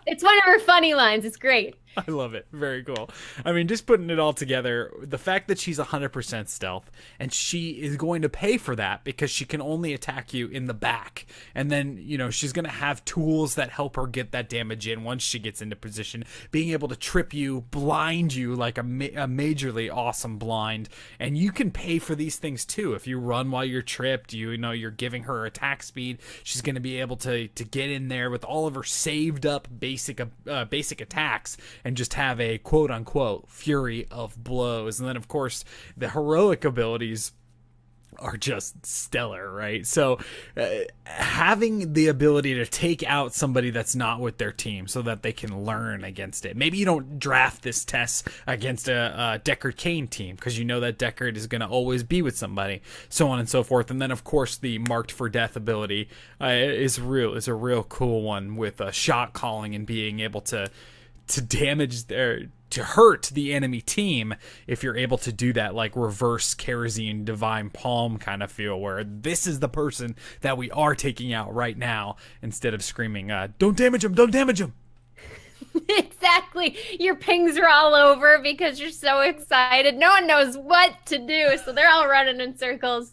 S3: It's one of her funny lines. It's great.
S2: I love it. Very cool. I mean, just putting it all together, the fact that she's 100% stealth, and she is going to pay for that because she can only attack you in the back. And then, you know, she's going to have tools that help her get that damage in once she gets into position, being able to trip you, blind you like a majorly awesome blind. And you can pay for these things too. If you run while you're tripped, you know, you're giving her attack speed. She's going to be able to get in there with all of her saved up basic attacks and just have a quote-unquote fury of blows. And then, of course, the heroic abilities are just stellar, right? So having the ability to take out somebody that's not with their team so that they can learn against it. Maybe you don't draft this Tess against a Deckard Cain team because you know that Deckard is going to always be with somebody, so on and so forth. And then, of course, the marked for death ability is a real cool one with shot calling and being able to damage to hurt the enemy team if you're able to do that, like reverse Kerosene Divine Palm kind of feel, where this is the person that we are taking out right now, instead of screaming, don't damage him, don't damage him.
S3: Exactly. Your pings are all over because you're so excited. No one knows what to do, so they're all running in circles.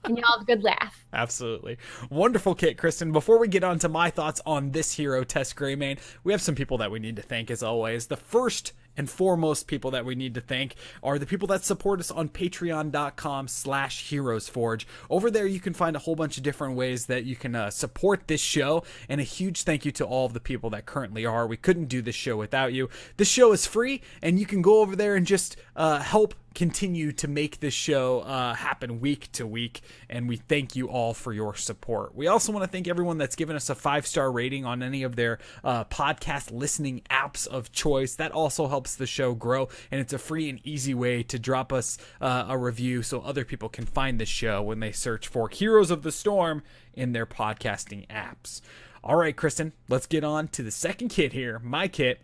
S3: And you all have a good laugh.
S2: Absolutely. Wonderful kit, Kristen. Before we get on to my thoughts on this hero, Tess Greymane, we have some people that we need to thank as always. The first and foremost people that we need to thank are the people that support us on patreon.com/HeroesForge. Over there, you can find a whole bunch of different ways that you can support this show, and a huge thank you to all of the people that currently are. We couldn't do this show without you. This show is free, and you can go over there and just help continue to make this show happen week to week, and we thank you all for your support. We also want to thank everyone that's given us a 5-star rating on any of their podcast listening apps of choice. That also helps the show grow, and it's a free and easy way to drop us a review so other people can find the show when they search for Heroes of the Storm in their podcasting apps. All right, Kristen, let's get on to the second kit here, my kit,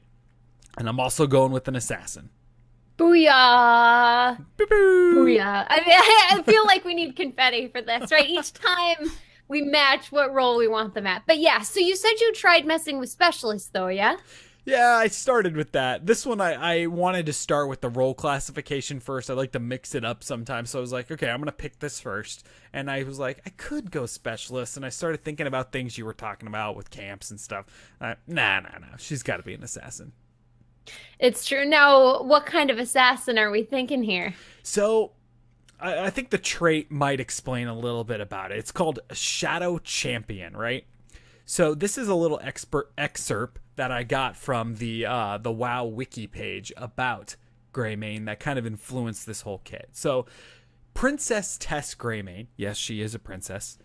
S2: and I'm also going with an assassin.
S3: Booyah!
S2: Boo-boo.
S3: Booyah! I feel like we need confetti for this, right? Each time we match what role we want them at. But yeah, so you said you tried messing with specialists, though, yeah?
S2: Yeah, I started with that. This one, I wanted to start with the role classification first. I like to mix it up sometimes. So I was like, okay, I'm going to pick this first. And I was like, I could go specialist. And I started thinking about things you were talking about with camps and stuff. Nah. She's got to be an assassin.
S3: It's true. Now, what kind of assassin are we thinking here?
S2: So I think the trait might explain a little bit about it. It's called Shadow Champion, right? So this is a little excerpt that I got from the WoW wiki page about Greymane that kind of influenced this whole kit. So Princess Tess Greymane, yes, she is a princess,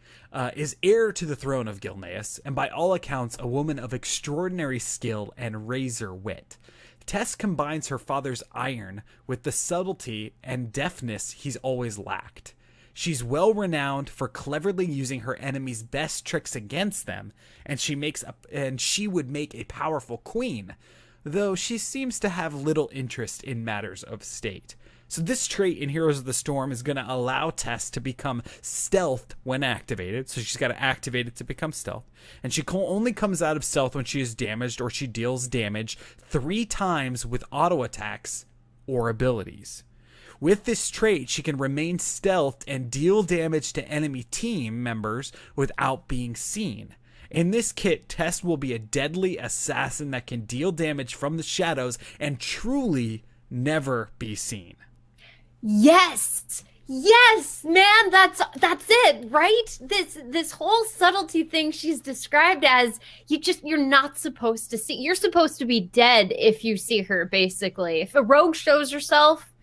S2: is heir to the throne of Gilnaean, and by all accounts, a woman of extraordinary skill and razor wit. Tess combines her father's iron with the subtlety and deftness he's always lacked. She's well renowned for cleverly using her enemies' best tricks against them, and she would make a powerful queen, though she seems to have little interest in matters of state. So this trait in Heroes of the Storm is going to allow Tess to become stealthed when activated. So she's got to activate it to become stealth. And she only comes out of stealth when she is damaged or she deals damage 3 times with auto attacks or abilities. With this trait, she can remain stealthed and deal damage to enemy team members without being seen. In this kit, Tess will be a deadly assassin that can deal damage from the shadows and truly never be seen.
S3: Yes, man, that's it, right? This whole subtlety thing she's described as you're not supposed to see. You're supposed to be dead if you see her, basically. If a rogue shows herself,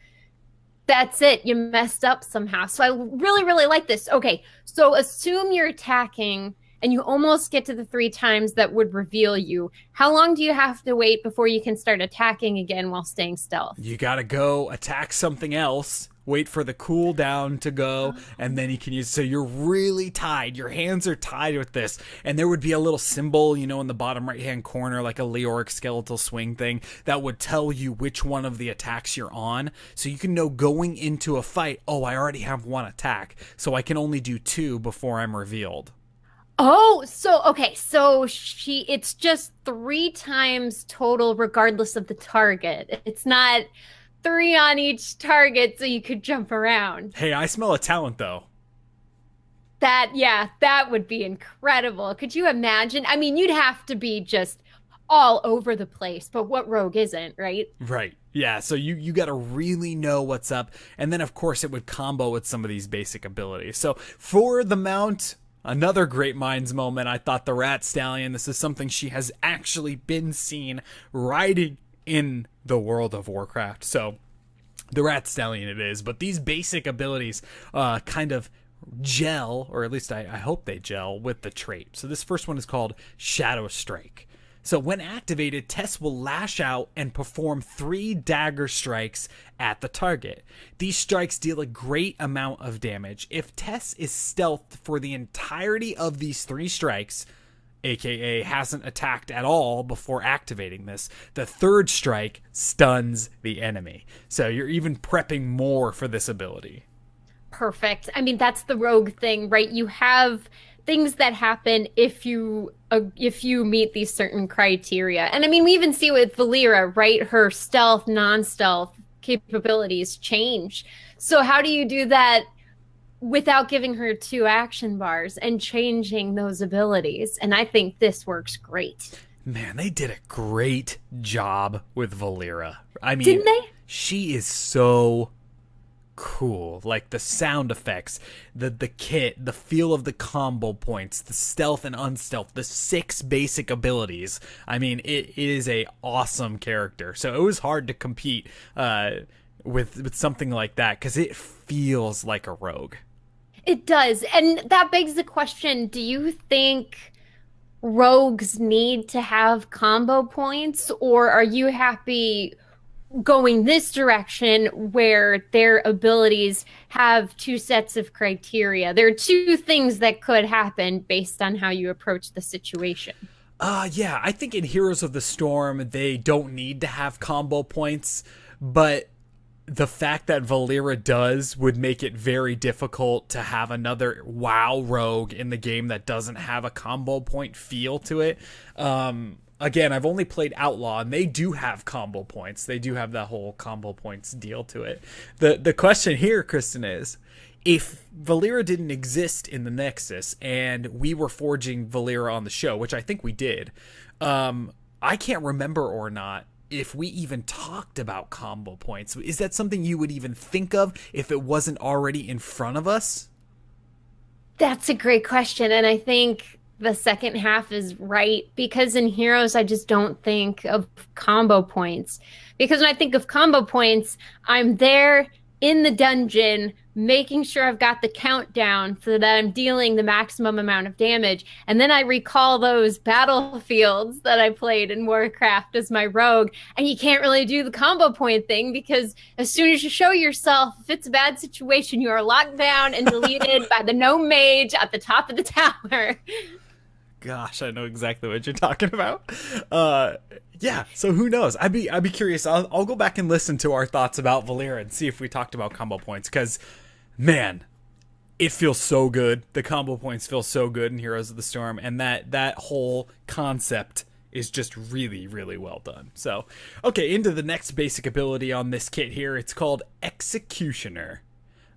S3: that's it. You messed up somehow. So I really, really like this. Okay, so assume you're attacking and you almost get to the 3 times that would reveal you. How long do you have to wait before you can start attacking again while staying stealth?
S2: You gotta go attack something else, wait for the cooldown to go, and then you can use. So you're really tied. Your hands are tied with this. And there would be a little symbol, in the bottom right-hand corner, like a Leoric skeletal swing thing, that would tell you which one of the attacks you're on. So you can know going into a fight, oh, I already have 1 attack, so I can only do 2 before I'm revealed.
S3: Oh, so it's just 3 times total regardless of the target. It's not 3 on each target so you could jump around.
S2: Hey, I smell a talent though.
S3: That would be incredible. Could you imagine? I mean, you'd have to be just all over the place, but what rogue isn't, right?
S2: Right. Yeah, so you got to really know what's up. And then of course it would combo with some of these basic abilities. So for the mount, another great minds moment. I thought the Rat Stallion, this is something she has actually been seen riding in the World of Warcraft. So the Rat Stallion it is, but these basic abilities kind of gel, or at least I hope they gel with the trait. So this first one is called Shadow Strike. So when activated, Tess will lash out and perform 3 dagger strikes at the target. These strikes deal a great amount of damage. If Tess is stealthed for the entirety of these 3 strikes, aka hasn't attacked at all before activating this, the 3rd strike stuns the enemy. So you're even prepping more for this ability.
S3: Perfect. I mean, that's the rogue thing, right? You have things that happen if you meet these certain criteria. And I mean, we even see with Valeera, right? Her stealth, non-stealth capabilities change. So how do you do that without giving her 2 action bars and changing those abilities? And I think this works great.
S2: Man, they did a great job with Valeera. I mean,
S3: didn't they?
S2: She is so cool. Like the sound effects, the kit, the feel of the combo points, the stealth and unstealth, the 6 basic abilities. I mean, it is a awesome character. So it was hard to compete with something like that because it feels like a rogue.
S3: It does. And that begs the question, do you think rogues need to have combo points, or are you happy going this direction where their abilities have 2 sets of criteria? There are 2 things that could happen based on how you approach the situation.
S2: Yeah, I think in Heroes of the Storm, they don't need to have combo points, but the fact that Valeera does would make it very difficult to have another WoW rogue in the game that doesn't have a combo point feel to it. Again, I've only played Outlaw, and they do have combo points. They do have that whole combo points deal to it. The question here, Kristen, is if Valeera didn't exist in the Nexus and we were forging Valeera on the show, which I think we did, I can't remember or not if we even talked about combo points. Is that something you would even think of if it wasn't already in front of us?
S3: That's a great question, and I think the second half is right, because in Heroes, I just don't think of combo points. Because when I think of combo points, I'm there in the dungeon, making sure I've got the countdown so that I'm dealing the maximum amount of damage. And then I recall those battlefields that I played in Warcraft as my rogue. And you can't really do the combo point thing, because as soon as you show yourself, if it's a bad situation, you are locked down and deleted by the gnome mage at the top of the tower.
S2: Gosh, I know exactly what you're talking about. Yeah, so who knows? I'd be curious. I'll go back and listen to our thoughts about Valeera and see if we talked about combo points, because, man, it feels so good. The combo points feel so good in Heroes of the Storm, and that whole concept is just really, really well done. So, okay, into the next basic ability on this kit here. It's called Executioner.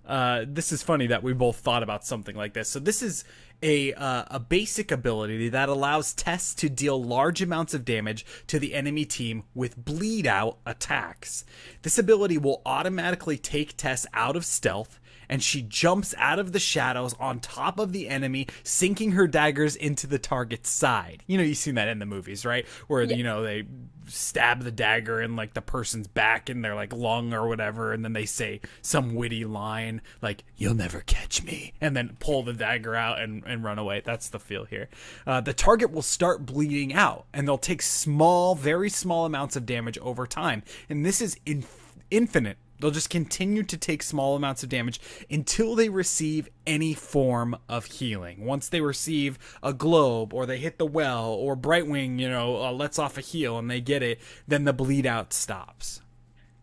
S2: This is funny that we both thought about something like this. So this is a basic ability that allows Tess to deal large amounts of damage to the enemy team with bleed out attacks. This ability will automatically take Tess out of stealth, and she jumps out of the shadows on top of the enemy, sinking her daggers into the target's side. You know, you've seen that in the movies, right? Where, you know, they stab the dagger in, like, the person's back in their, like, lung or whatever, and then they say some witty line, like, "You'll never catch me," and then pull the dagger out and run away. That's the feel here. The target will start bleeding out, and they'll take small, very small amounts of damage over time. And this is infinite. They'll just continue to take small amounts of damage until they receive any form of healing. Once they receive a globe, or they hit the well, or Brightwing, you know, lets off a heal and they get it, then the bleed out stops.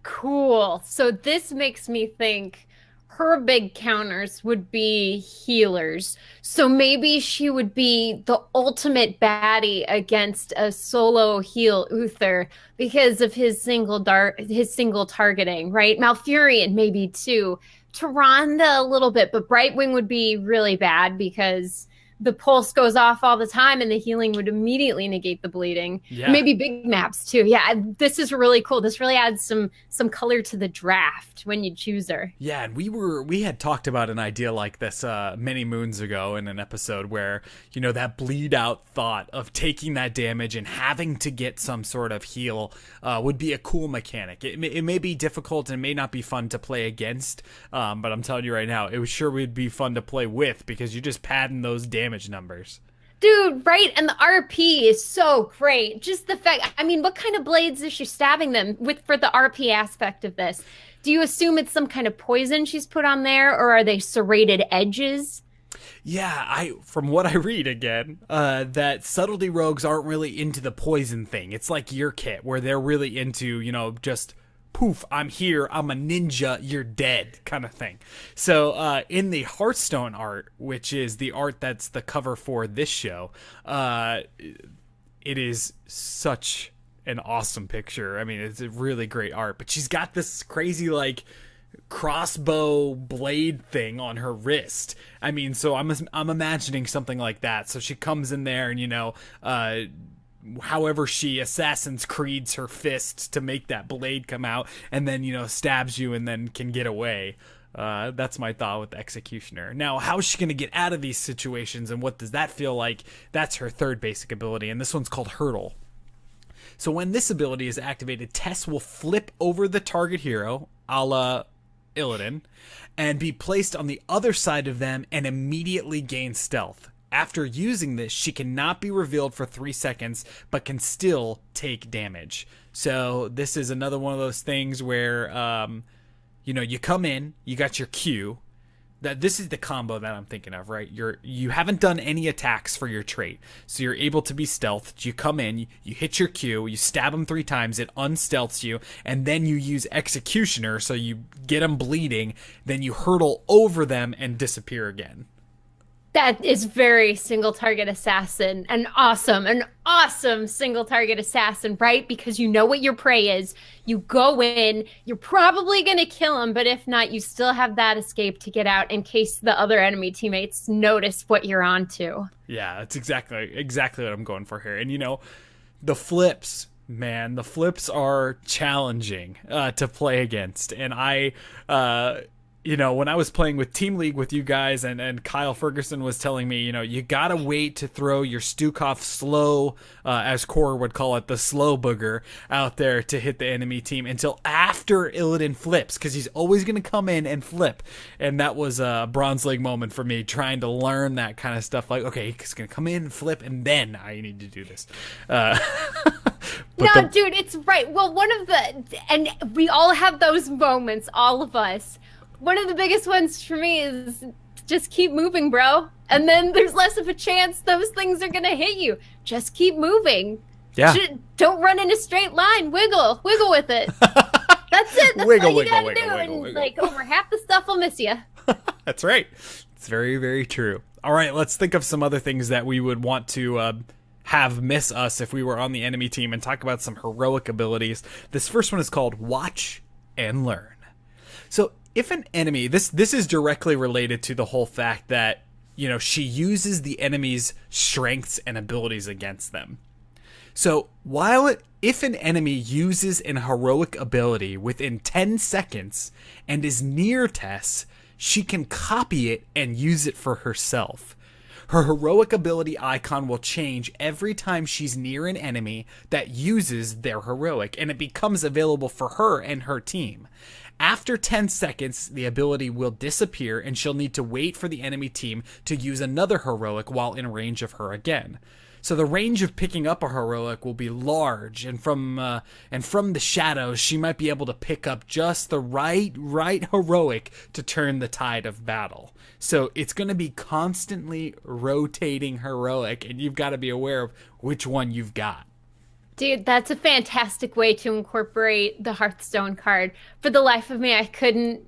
S3: Cool. So this makes me think her big counters would be healers. So maybe she would be the ultimate baddie against a solo heal Uther because of his single targeting, right? Malfurion maybe too. Tyrande a little bit, but Brightwing would be really bad because the pulse goes off all the time and the healing would immediately negate the bleeding.
S2: Yeah.
S3: Maybe big maps too. Yeah, this is really cool. This really adds some color to the draft when you choose her.
S2: Yeah, and we had talked about an idea like this many moons ago in an episode where, you know, that bleed out thought of taking that damage and having to get some sort of heal would be a cool mechanic. It may be difficult and may not be fun to play against, but I'm telling you right now, it sure would be fun to play with, because you're just padding those damage numbers.
S3: Dude, right? And the RP is so great. Just the fact, I mean, what kind of blades is she stabbing them with for the RP aspect of this? Do you assume it's some kind of poison she's put on there, or are they serrated edges?
S2: Yeah, from what I read again, that subtlety rogues aren't really into the poison thing. It's like your kit, where they're really into, you know, just poof, I'm here, I'm a ninja, you're dead kind of thing. So in the Hearthstone art, which is the art that's the cover for this show, it is such an awesome picture. I mean, it's a really great art, but she's got this crazy, like, crossbow blade thing on her wrist. I mean, so I'm imagining something like that. So she comes in there and, you know, however she Assassin's Creeds her fists to make that blade come out, and then, you know, stabs you and then can get away. That's my thought with Executioner. Now, how is she going to get out of these situations, and what does that feel like? That's her third basic ability, and this one's called Hurdle. So when this ability is activated, Tess will flip over the target hero, a la Illidan, and be placed on the other side of them and immediately gain stealth. After using this, she cannot be revealed for 3 seconds, but can still take damage. So this is another one of those things where, you know, you come in, you got your Q. This is the combo that I'm thinking of, right? You haven't done any attacks for your trait, so you're able to be stealthed. You come in, you hit your Q, you stab them 3 times, it unstealths you, and then you use Executioner, so you get them bleeding, then you hurdle over them and disappear again.
S3: That is very single target assassin, an awesome single target assassin, right? Because you know what your prey is. You go in, you're probably going to kill him, but if not, you still have that escape to get out in case the other enemy teammates notice what you're onto.
S2: Yeah, that's exactly what I'm going for here. And, you know, the flips, man, the flips are challenging to play against. And when I was playing with Team League with you guys, and Kyle Ferguson was telling me, you gotta wait to throw your Stukov slow, as Core would call it, the slow booger out there to hit the enemy team until after Illidan flips, because he's always gonna come in and flip. And that was a Bronze League moment for me, trying to learn that kind of stuff. Like, okay, he's gonna come in and flip, and then I need to do this.
S3: Dude, it's right. Well, and we all have those moments, all of us. One of the biggest ones for me is just keep moving, bro. And then there's less of a chance those things are going to hit you. Just keep moving.
S2: Yeah.
S3: Don't run in a straight line. Wiggle with it. That's it. That's all you got to do. And like over half the stuff will miss you.
S2: That's right. It's very, very true. All right, let's think of some other things that we would want to have miss us if we were on the enemy team and talk about some heroic abilities. This first one is called Watch and Learn. So if an enemy, this is directly related to the whole fact that, she uses the enemy's strengths and abilities against them. So if an enemy uses an heroic ability within 10 seconds and is near Tess, she can copy it and use it for herself. Her heroic ability icon will change every time she's near an enemy that uses their heroic, and it becomes available for her and her team. After 10 seconds, the ability will disappear, and she'll need to wait for the enemy team to use another heroic while in range of her again. So the range of picking up a heroic will be large, and from the shadows, she might be able to pick up just the right heroic to turn the tide of battle. So it's going to be constantly rotating heroic, and you've got to be aware of which one you've got.
S3: Dude, that's a fantastic way to incorporate the Hearthstone card. For the life of me, I couldn't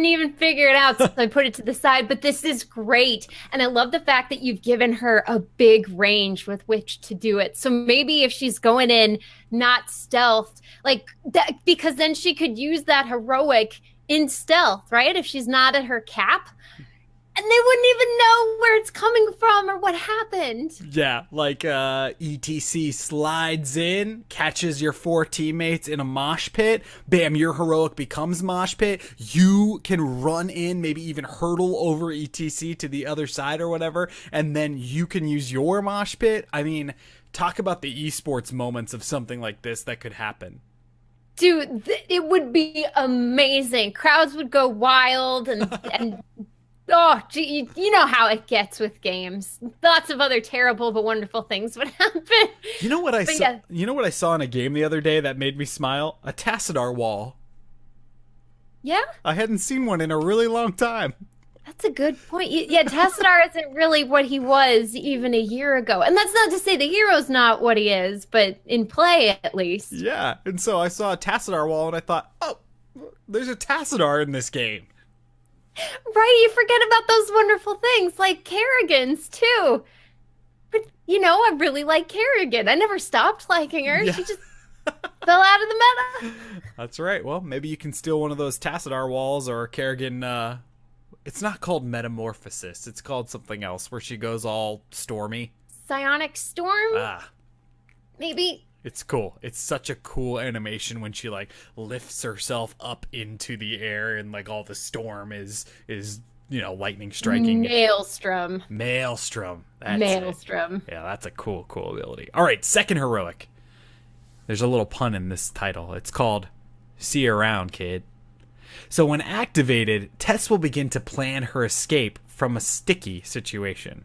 S3: even figure it out, so I put it to the side, but this is great. And I love the fact that you've given her a big range with which to do it. So maybe if she's going in not stealthed, like that, because then she could use that heroic in stealth, right? If she's not at her cap. And they wouldn't even know where it's coming from or what happened.
S2: Yeah, like ETC slides in, catches your 4 teammates in a mosh pit. Bam, your heroic becomes mosh pit. You can run in, maybe even hurdle over ETC to the other side or whatever, and then you can use your mosh pit. I mean, talk about the esports moments of something like this that could happen.
S3: Dude, it would be amazing. Crowds would go wild and oh, gee, you know how it gets with games. Lots of other terrible but wonderful things would happen.
S2: You know what I saw? Yeah. You know what I saw in a game the other day that made me smile? A Tassadar wall.
S3: Yeah?
S2: I hadn't seen one in a really long time.
S3: That's a good point. Yeah, Tassadar isn't really what he was even a year ago. And that's not to say the hero's not what he is, but in play at least.
S2: Yeah, and so I saw a Tassadar wall and I thought, oh, there's a Tassadar in this game.
S3: Right, you forget about those wonderful things, like Kerrigan's, too. But, I really like Kerrigan. I never stopped liking her. Yeah. She just fell out of the meta.
S2: That's right. Well, maybe you can steal one of those Tassadar walls or Kerrigan. It's not called Metamorphosis. It's called something else, where she goes all stormy.
S3: Psionic Storm?
S2: Ah.
S3: Maybe.
S2: It's cool. It's such a cool animation when she lifts herself up into the air and all the storm is lightning striking.
S3: Maelstrom.
S2: That's
S3: Maelstrom.
S2: It. Yeah, that's a cool ability. All right, second heroic. There's a little pun in this title. It's called See You Around, Kid. So when activated, Tess will begin to plan her escape from a sticky situation.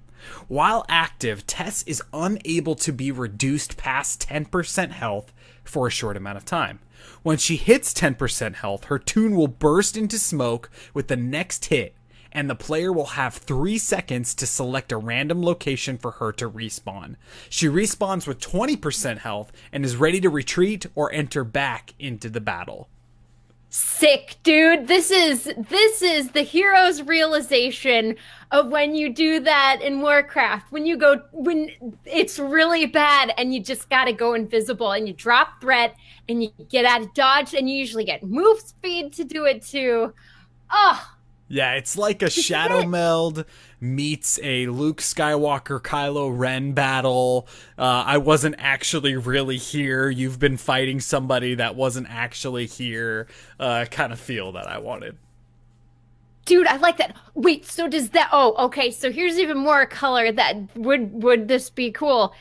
S2: While active, Tess is unable to be reduced past 10% health for a short amount of time. When she hits 10% health, her toon will burst into smoke with the next hit, and the player will have 3 seconds to select a random location for her to respawn. She respawns with 20% health and is ready to retreat or enter back into the battle.
S3: Sick, dude. This is the hero's realization of when you do that in Warcraft. When it's really bad and you just gotta go invisible and you drop threat and you get out of dodge and you usually get move speed to do it too. Oh.
S2: Yeah, it's like a Shadow Meld meets a Luke Skywalker Kylo Ren battle. I wasn't actually really here. You've been fighting somebody that wasn't actually here. Kind of feel that I wanted.
S3: Dude, I like that. Wait, so does that... Oh, okay, so here's even more color that would this be cool.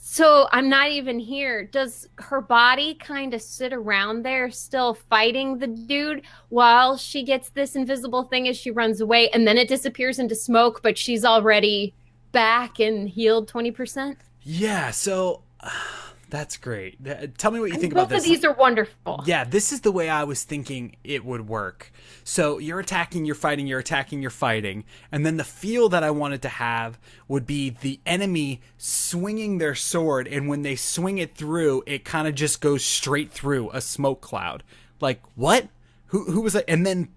S3: So I'm not even here. Does her body kind of sit around there still fighting the dude while she gets this invisible thing as she runs away, and then it disappears into smoke, but she's already back and healed 20%?
S2: Yeah, so that's great. Tell me what you think about this.
S3: Both of these are wonderful.
S2: Yeah, this is the way I was thinking it would work. So you're attacking, you're fighting, you're attacking, you're fighting. And then the feel that I wanted to have would be the enemy swinging their sword. And when they swing it through, it kind of just goes straight through a smoke cloud. Like, what? Who was it? And then,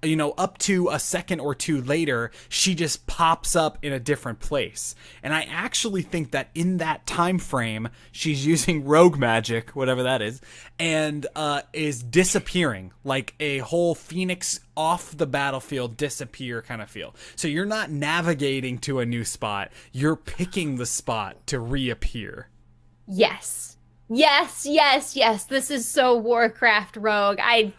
S2: you know, up to a second or two later, she just pops up in a different place. And I actually think that in that time frame, she's using rogue magic, whatever that is, and is disappearing, like a whole phoenix off the battlefield disappear kind of feel. So you're not navigating to a new spot, you're picking the spot to reappear.
S3: Yes. Yes, yes, yes. This is so Warcraft rogue. I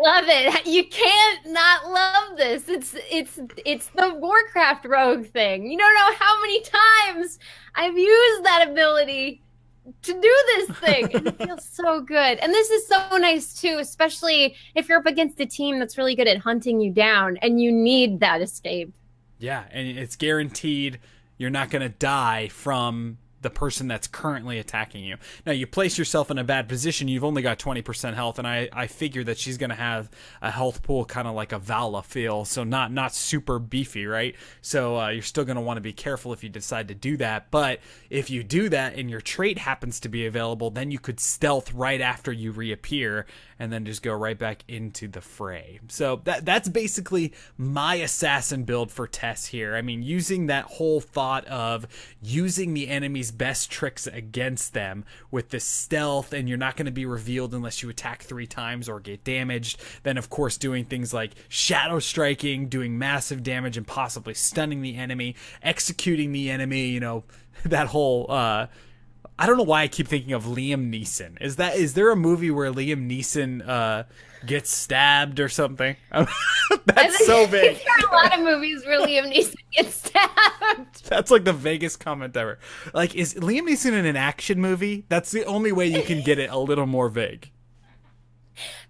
S3: love it. You can't not love this. It's the Warcraft rogue thing. You don't know how many times I've used that ability to do this thing, and it feels so good. And this is so nice too, especially if you're up against a team that's really good at hunting you down and you need that escape.
S2: Yeah, and it's guaranteed you're not going to die from the person that's currently attacking you. Now, you place yourself in a bad position, you've only got 20% health, and I figure that she's going to have a health pool kind of like a Vala feel, so not super beefy, right? So you're still going to want to be careful if you decide to do that, but if you do that and your trait happens to be available, then you could stealth right after you reappear and then just go right back into the fray. So that's basically my assassin build for Tess here. I mean, using that whole thought of using the enemy's best tricks against them with this stealth, and you're not going to be revealed unless you attack 3 times or get damaged. Then, of course, doing things like shadow striking, doing massive damage and possibly stunning the enemy, executing the enemy, you know, that whole... I don't know why I keep thinking of Liam Neeson. Is there a movie where Liam Neeson gets stabbed or something? That's so big.
S3: There are a lot of movies where Liam Neeson gets stabbed.
S2: That's like the vaguest comment ever. Like, is Liam Neeson in an action movie? That's the only way you can get it a little more vague.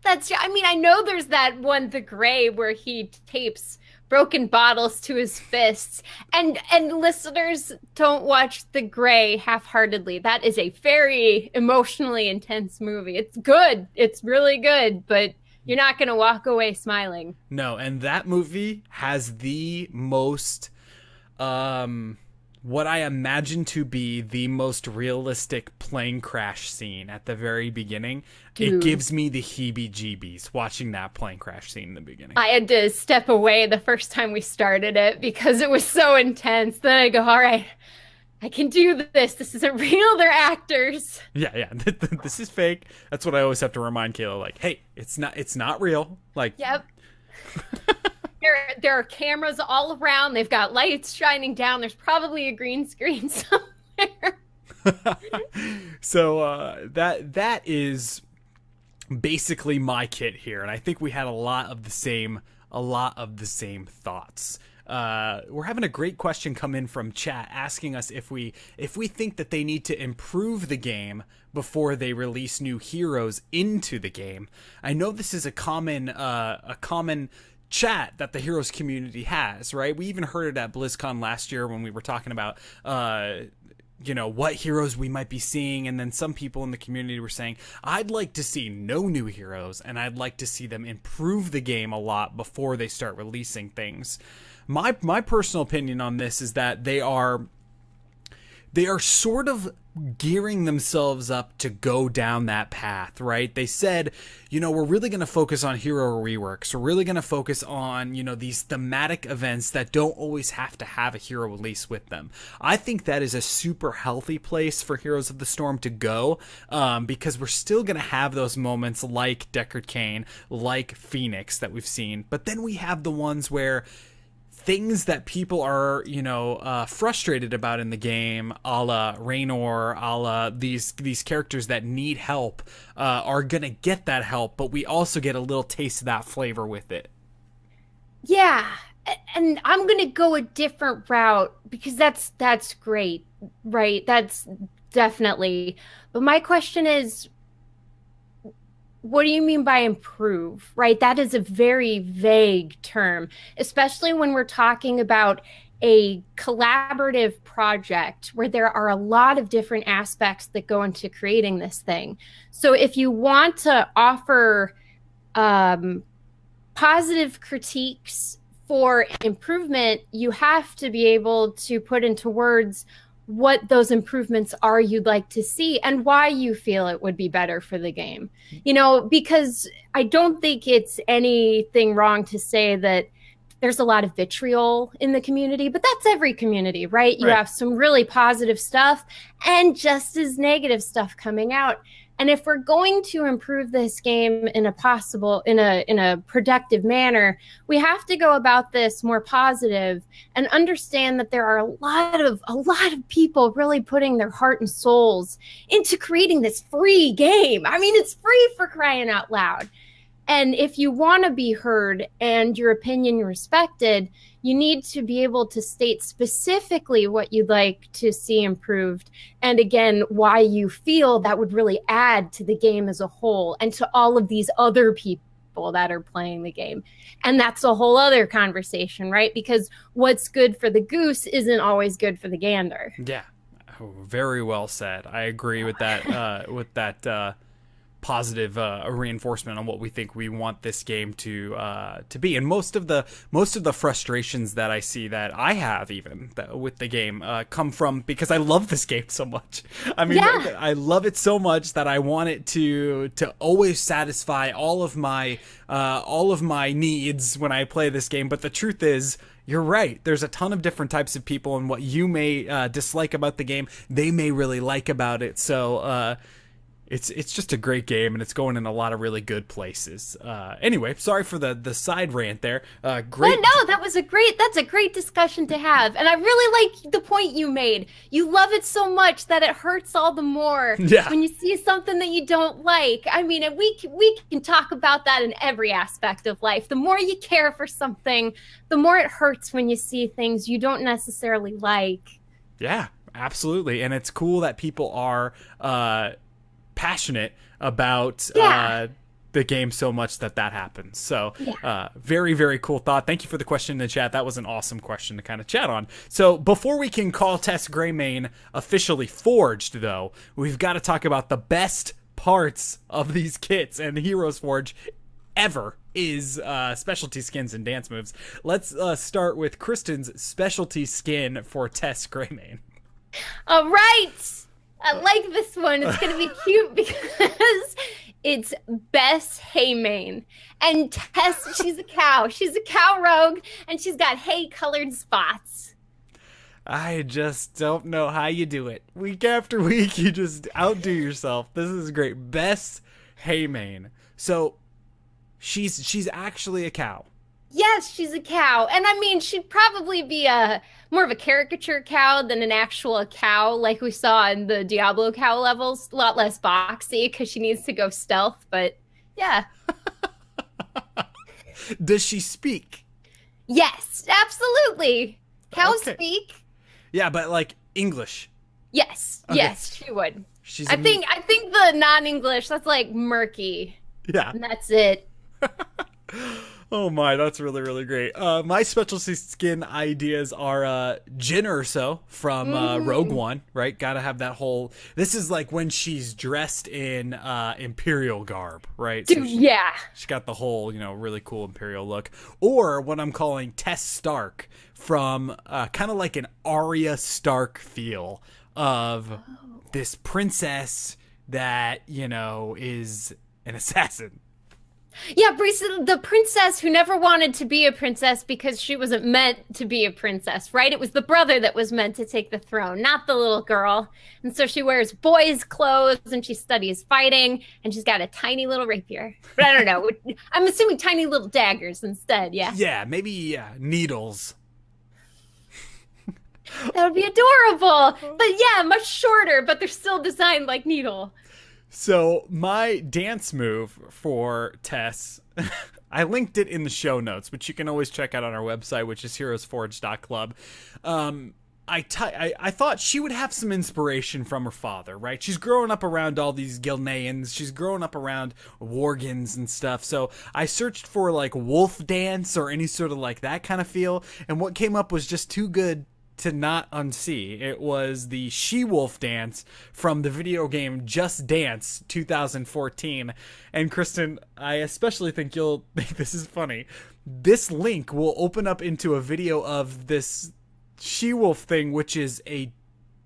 S3: I mean, I know there's that one, The Gray, where he tapes broken bottles to his fists. And listeners, don't watch The Gray half-heartedly. That is a very emotionally intense movie. It's good. It's really good, but you're not going to walk away smiling.
S2: No, and that movie has the most, what I imagine to be the most realistic plane crash scene at the very beginning. Dude. It gives me the heebie-jeebies watching that plane crash scene in the beginning.
S3: I had to step away the first time we started it because it was so intense. Then I go, all right, I can do this. This isn't real. They're actors.
S2: Yeah. This is fake. That's what I always have to remind Kayla. Like, hey, it's not real. Like,
S3: yep. There are cameras all around. They've got lights shining down. There's probably a green screen somewhere.
S2: So that is basically my kit here, and I think we had a lot of the same thoughts. We're having a great question come in from chat asking us if we think that they need to improve the game before they release new heroes into the game. I know this is a common chat that the Heroes community has, right? We even heard it at BlizzCon last year when we were talking about what heroes we might be seeing, and then some people in the community were saying, I'd like to see no new heroes, and I'd like to see them improve the game a lot before they start releasing things. My personal opinion on this is that they are sort of gearing themselves up to go down that path, right? They said, we're really going to focus on hero reworks. We're really going to focus on, these thematic events that don't always have to have a hero release with them. I think that is a super healthy place for Heroes of the Storm to go, because we're still going to have those moments like Deckard Cain, like Phoenix that we've seen. But then we have the ones where things that people are, frustrated about in the game, a la Raynor, a la these characters that need help, are going to get that help, but we also get a little taste of that flavor with it.
S3: Yeah. And I'm going to go a different route because that's great, right? That's definitely. But my question is, what do you mean by improve, right? That is a very vague term, especially when we're talking about a collaborative project where there are a lot of different aspects that go into creating this thing. So if you want to offer um, positive critiques for improvement, you have to be able to put into words what those improvements are you'd like to see and why you feel it would be better for the game. You know, because I don't think it's anything wrong to say that there's a lot of vitriol in the community, but that's every community, right? You have some really positive stuff and just as negative stuff coming out. And if we're going to improve this game in a productive manner, we have to go about this more positive and understand that there are a lot of people really putting their heart and souls into creating this free game. I mean, it's free, for crying out loud. And if you want to be heard and your opinion respected, you need to be able to state specifically what you'd like to see improved. And again, why you feel that would really add to the game as a whole and to all of these other people that are playing the game. And that's a whole other conversation, right? Because what's good for the goose isn't always good for the gander.
S2: Yeah. Oh, very well said. I agree with that, positive reinforcement on what we think we want this game to be. And most of the frustrations that I see, that I have even with the game, come from because I love this game so much. I mean, yeah. I love it so much that I want it to always satisfy all of my needs when I play this game. But the truth is, you're right. There's a ton of different types of people, and what you may dislike about the game, they may really like about it. So it's just a great game, and it's going in a lot of really good places. Anyway, sorry for the side rant there. Great.
S3: But no, that's a great discussion to have. And I really like the point you made. You love it so much that it hurts all the more when you see something that you don't like. I mean, and we can talk about that in every aspect of life. The more you care for something, the more it hurts when you see things you don't necessarily like.
S2: Yeah, absolutely. And it's cool that people are passionate about the game so much that happens. So very, very cool thought. Thank you for the question in the chat. That was an awesome question to kind of chat on. So before we can call Tess Greymane officially forged, though, we've got to talk about the best parts of these kits, and HeroesForge ever is specialty skins and dance moves. Let's start with Kristen's specialty skin for Tess Greymane.
S3: All right. I like this one. It's going to be cute because it's Bess Haymane. And Tess, she's a cow. She's a cow rogue, and she's got hay-colored spots.
S2: I just don't know how you do it. Week after week, you just outdo yourself. This is great. Bess Haymane. So she's actually a cow.
S3: Yes, she's a cow. And I mean, she'd probably be more of a caricature cow than an actual cow like we saw in the Diablo cow levels. A lot less boxy because she needs to go stealth, but yeah.
S2: Does she speak?
S3: Yes, absolutely. Cows speak.
S2: Yeah, but like English.
S3: Yes, okay. Yes, she would. I think the non-English, that's like murky.
S2: Yeah.
S3: And that's it.
S2: Oh my, that's really, really great. My specialty skin ideas are Genn or so from Rogue One, right? Gotta have that whole... This is like when she's dressed in Imperial garb, right?
S3: Dude,
S2: so she got the whole, really cool Imperial look. Or what I'm calling Tess Stark from kind of like an Arya Stark feel of this princess that, is an assassin.
S3: Yeah, the princess who never wanted to be a princess because she wasn't meant to be a princess, right? It was the brother that was meant to take the throne, not the little girl. And so she wears boys' clothes and she studies fighting and she's got a tiny little rapier. But I don't know. I'm assuming tiny little daggers instead, yeah?
S2: Yeah, maybe needles.
S3: That would be adorable. But yeah, much shorter, but they're still designed like needle.
S2: So my dance move for Tess I linked it in the show notes, which you can always check out on our website, which is heroesforge.club. I thought she would have some inspiration from her father, right? She's growing up around all these Gilnaeans. She's growing up around Worgans and stuff. So I searched for like wolf dance or any sort of like that kind of feel. And what came up was just too good to not unsee. It was the she-wolf dance from the video game Just Dance 2014. And Kristen, I especially think you'll think this is funny. This link will open up into a video of this she-wolf thing, which is a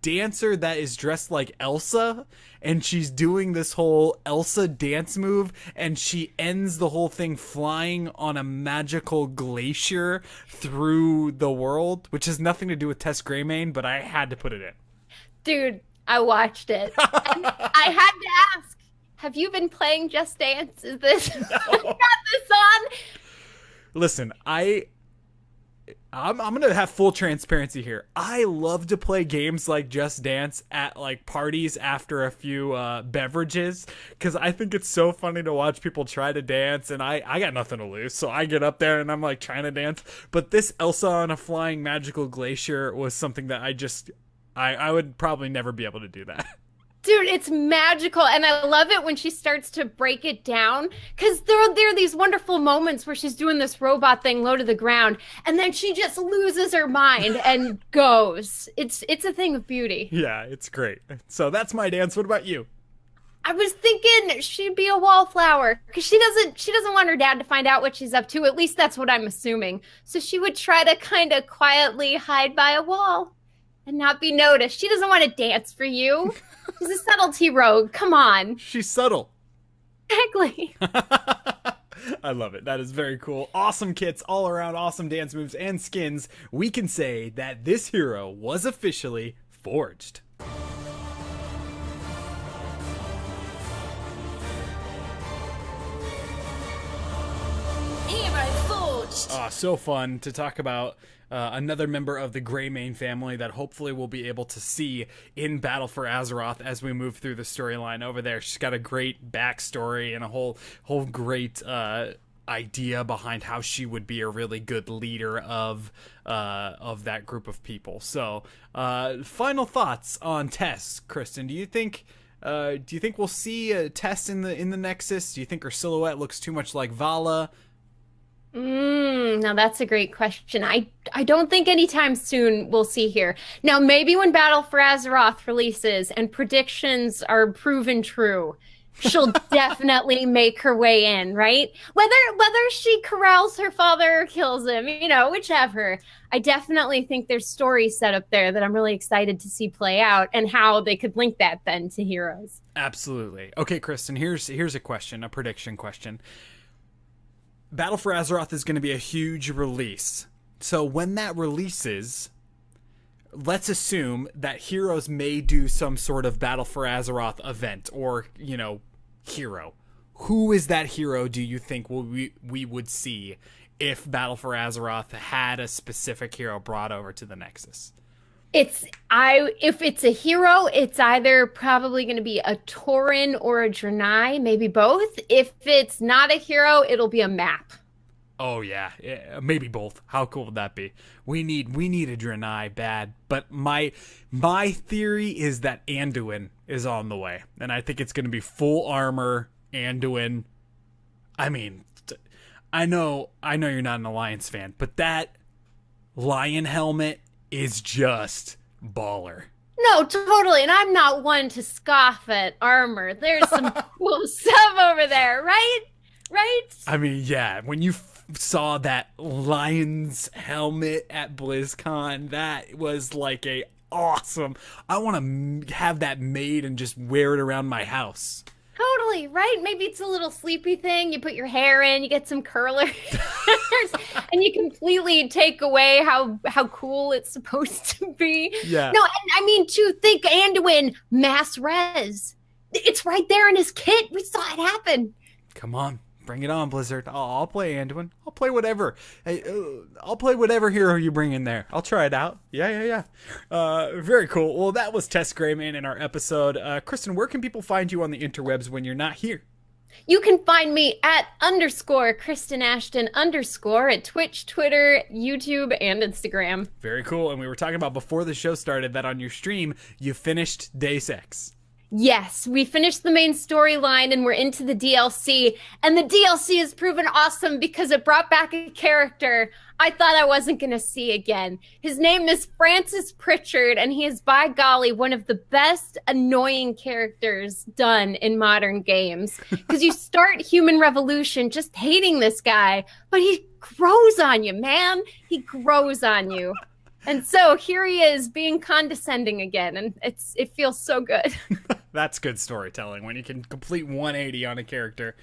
S2: dancer that is dressed like Elsa, and she's doing this whole Elsa dance move, and she ends the whole thing flying on a magical glacier through the world, which has nothing to do with Tess Greymane, but I had to put it in.
S3: Dude, I watched it. And I had to ask, have you been playing Just Dance? Is this got this on?
S2: Listen, I'm gonna have full transparency here. I love to play games like Just Dance at like parties after a few beverages, because I think it's so funny to watch people try to dance, and I got nothing to lose, so I get up there and I'm like trying to dance. But this Elsa on a flying magical glacier was something that I would probably never be able to do that.
S3: Dude, it's magical, and I love it when she starts to break it down, because there are these wonderful moments where she's doing this robot thing low to the ground, and then she just loses her mind and goes. It's a thing of beauty.
S2: Yeah, it's great. So that's my dance. What about you?
S3: I was thinking she'd be a wallflower, because she doesn't want her dad to find out what she's up to. At least that's what I'm assuming. So she would try to kind of quietly hide by a wall and not be noticed. She doesn't want to dance for you. She's a subtlety rogue. Come on.
S2: She's subtle.
S3: Exactly.
S2: I love it. That is very cool. Awesome kits all around, awesome dance moves and skins. We can say that this hero was officially forged.
S1: HeroesForge.
S2: So fun to talk about another member of the Greymane family that hopefully we'll be able to see in Battle for Azeroth as we move through the storyline over there. She's got a great backstory and a whole great idea behind how she would be a really good leader of that group of people. So, final thoughts on Tess, Kristen. Do you think we'll see Tess in the Nexus? Do you think her silhouette looks too much like Vala?
S3: Now that's a great question. I don't think anytime soon we'll see here. Now, maybe when Battle for Azeroth releases and predictions are proven true, she'll definitely make her way in, right? Whether she corrals her father or kills him, whichever. I definitely think there's stories set up there that I'm really excited to see play out, and how they could link that then to Heroes.
S2: Absolutely. Okay, Kristen, here's a question, a prediction question. Battle for Azeroth is going to be a huge release. So when that releases, let's assume that Heroes may do some sort of Battle for Azeroth event or, hero. Who is that hero do you think we would see if Battle for Azeroth had a specific hero brought over to the Nexus?
S3: If it's a hero, it's either probably going to be a Tauren or a Draenei, maybe both. If it's not a hero, it'll be a map.
S2: Oh yeah, maybe both. How cool would that be? We need a Draenei bad, but my theory is that Anduin is on the way, and I think it's going to be full armor Anduin. I mean, I know you're not an Alliance fan, but that lion helmet is just baller.
S3: No, totally. And I'm not one to scoff at armor. There's some cool stuff over there, right? Right?
S2: I mean, yeah, when you saw that lion's helmet at BlizzCon, that was like a awesome. I want to have that made and just wear it around my house.
S3: Totally, right? Maybe it's a little sleepy thing. You put your hair in, you get some curlers, and you completely take away how cool it's supposed to be.
S2: Yeah.
S3: No, and I mean, to think Anduin mass res. It's right there in his kit. We saw it happen.
S2: Come on. Bring it on, Blizzard. I'll play Anduin. I'll play whatever. I'll play whatever hero you bring in there. I'll try it out. Yeah. Very cool. Well, that was Tess Greymane in our episode. Kristen, where can people find you on the interwebs when you're not here?
S3: You can find me at _Kristen Ashton _ at Twitch, Twitter, YouTube, and Instagram.
S2: Very cool. And we were talking about before the show started that on your stream, you finished day 6.
S3: Yes, we finished the main storyline and we're into the DLC. And the DLC has proven awesome because it brought back a character I thought I wasn't going to see again. His name is Francis Pritchard, and he is, by golly, one of the best annoying characters done in modern games. Because you start Human Revolution just hating this guy, but he grows on you, man. He grows on you. And so here he is being condescending again, and it feels so good.
S2: That's good storytelling when you can complete 180 on a character.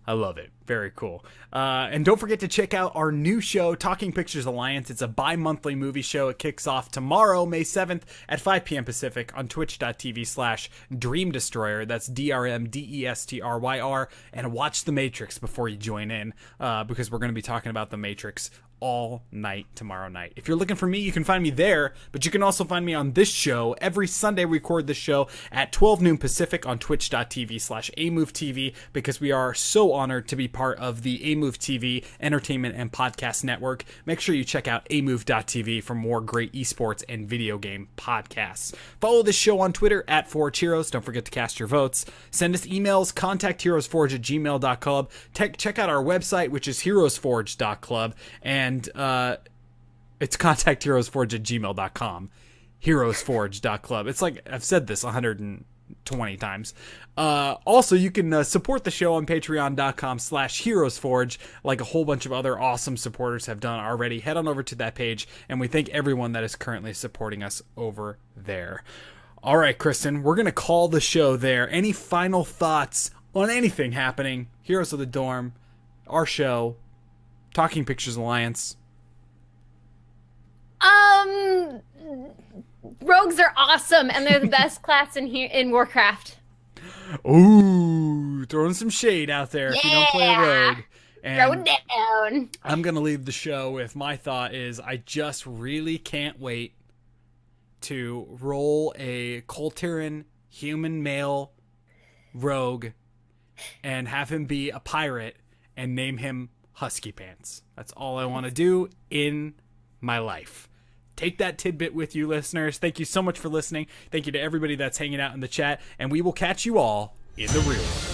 S2: I love it. Very cool. And don't forget to check out our new show, Talking Pictures Alliance. It's a bi-monthly movie show. It kicks off tomorrow, May 7th at 5 p.m. Pacific on twitch.tv/Dream Destroyer. That's DRMDESTRYR. And watch The Matrix before you join in, because we're going to be talking about The Matrix all night tomorrow night. If you're looking for me, you can find me there, but you can also find me on this show. Every Sunday we record this show at 12 noon Pacific on twitch.tv/Amove TV, because we are so honored to be part of the Amove TV entertainment and podcast network. Make sure you check out amove.tv for more great esports and video game podcasts. Follow this show on Twitter at ForgeHeroes. Don't forget to cast your votes. Send us emails, contact HeroesForge@gmail.club. Check out our website, which is HeroesForge.club, and it's contact HeroesForge@gmail.com. HeroesForge.club. It's like I've said this 120 times. Also, you can support the show on patreon.com/HeroesForge, like a whole bunch of other awesome supporters have done already. Head on over to that page, and we thank everyone that is currently supporting us over there. All right, Kristen, we're going to call the show there. Any final thoughts on anything happening? Heroes of the Dorm, our show, Talking Pictures Alliance.
S3: Rogues are awesome, and they're the best class in Warcraft.
S2: Ooh, throwing some shade out there if you don't play a rogue. And
S3: throw it down.
S2: I'm going to leave the show with my thought is I just really can't wait to roll a Colteran human male rogue and have him be a pirate and name him Husky Pants. That's all I want to do in my life. Take that tidbit with you, listeners. Thank you so much for listening. Thank you to everybody that's hanging out in the chat, and we will catch you all in the real world.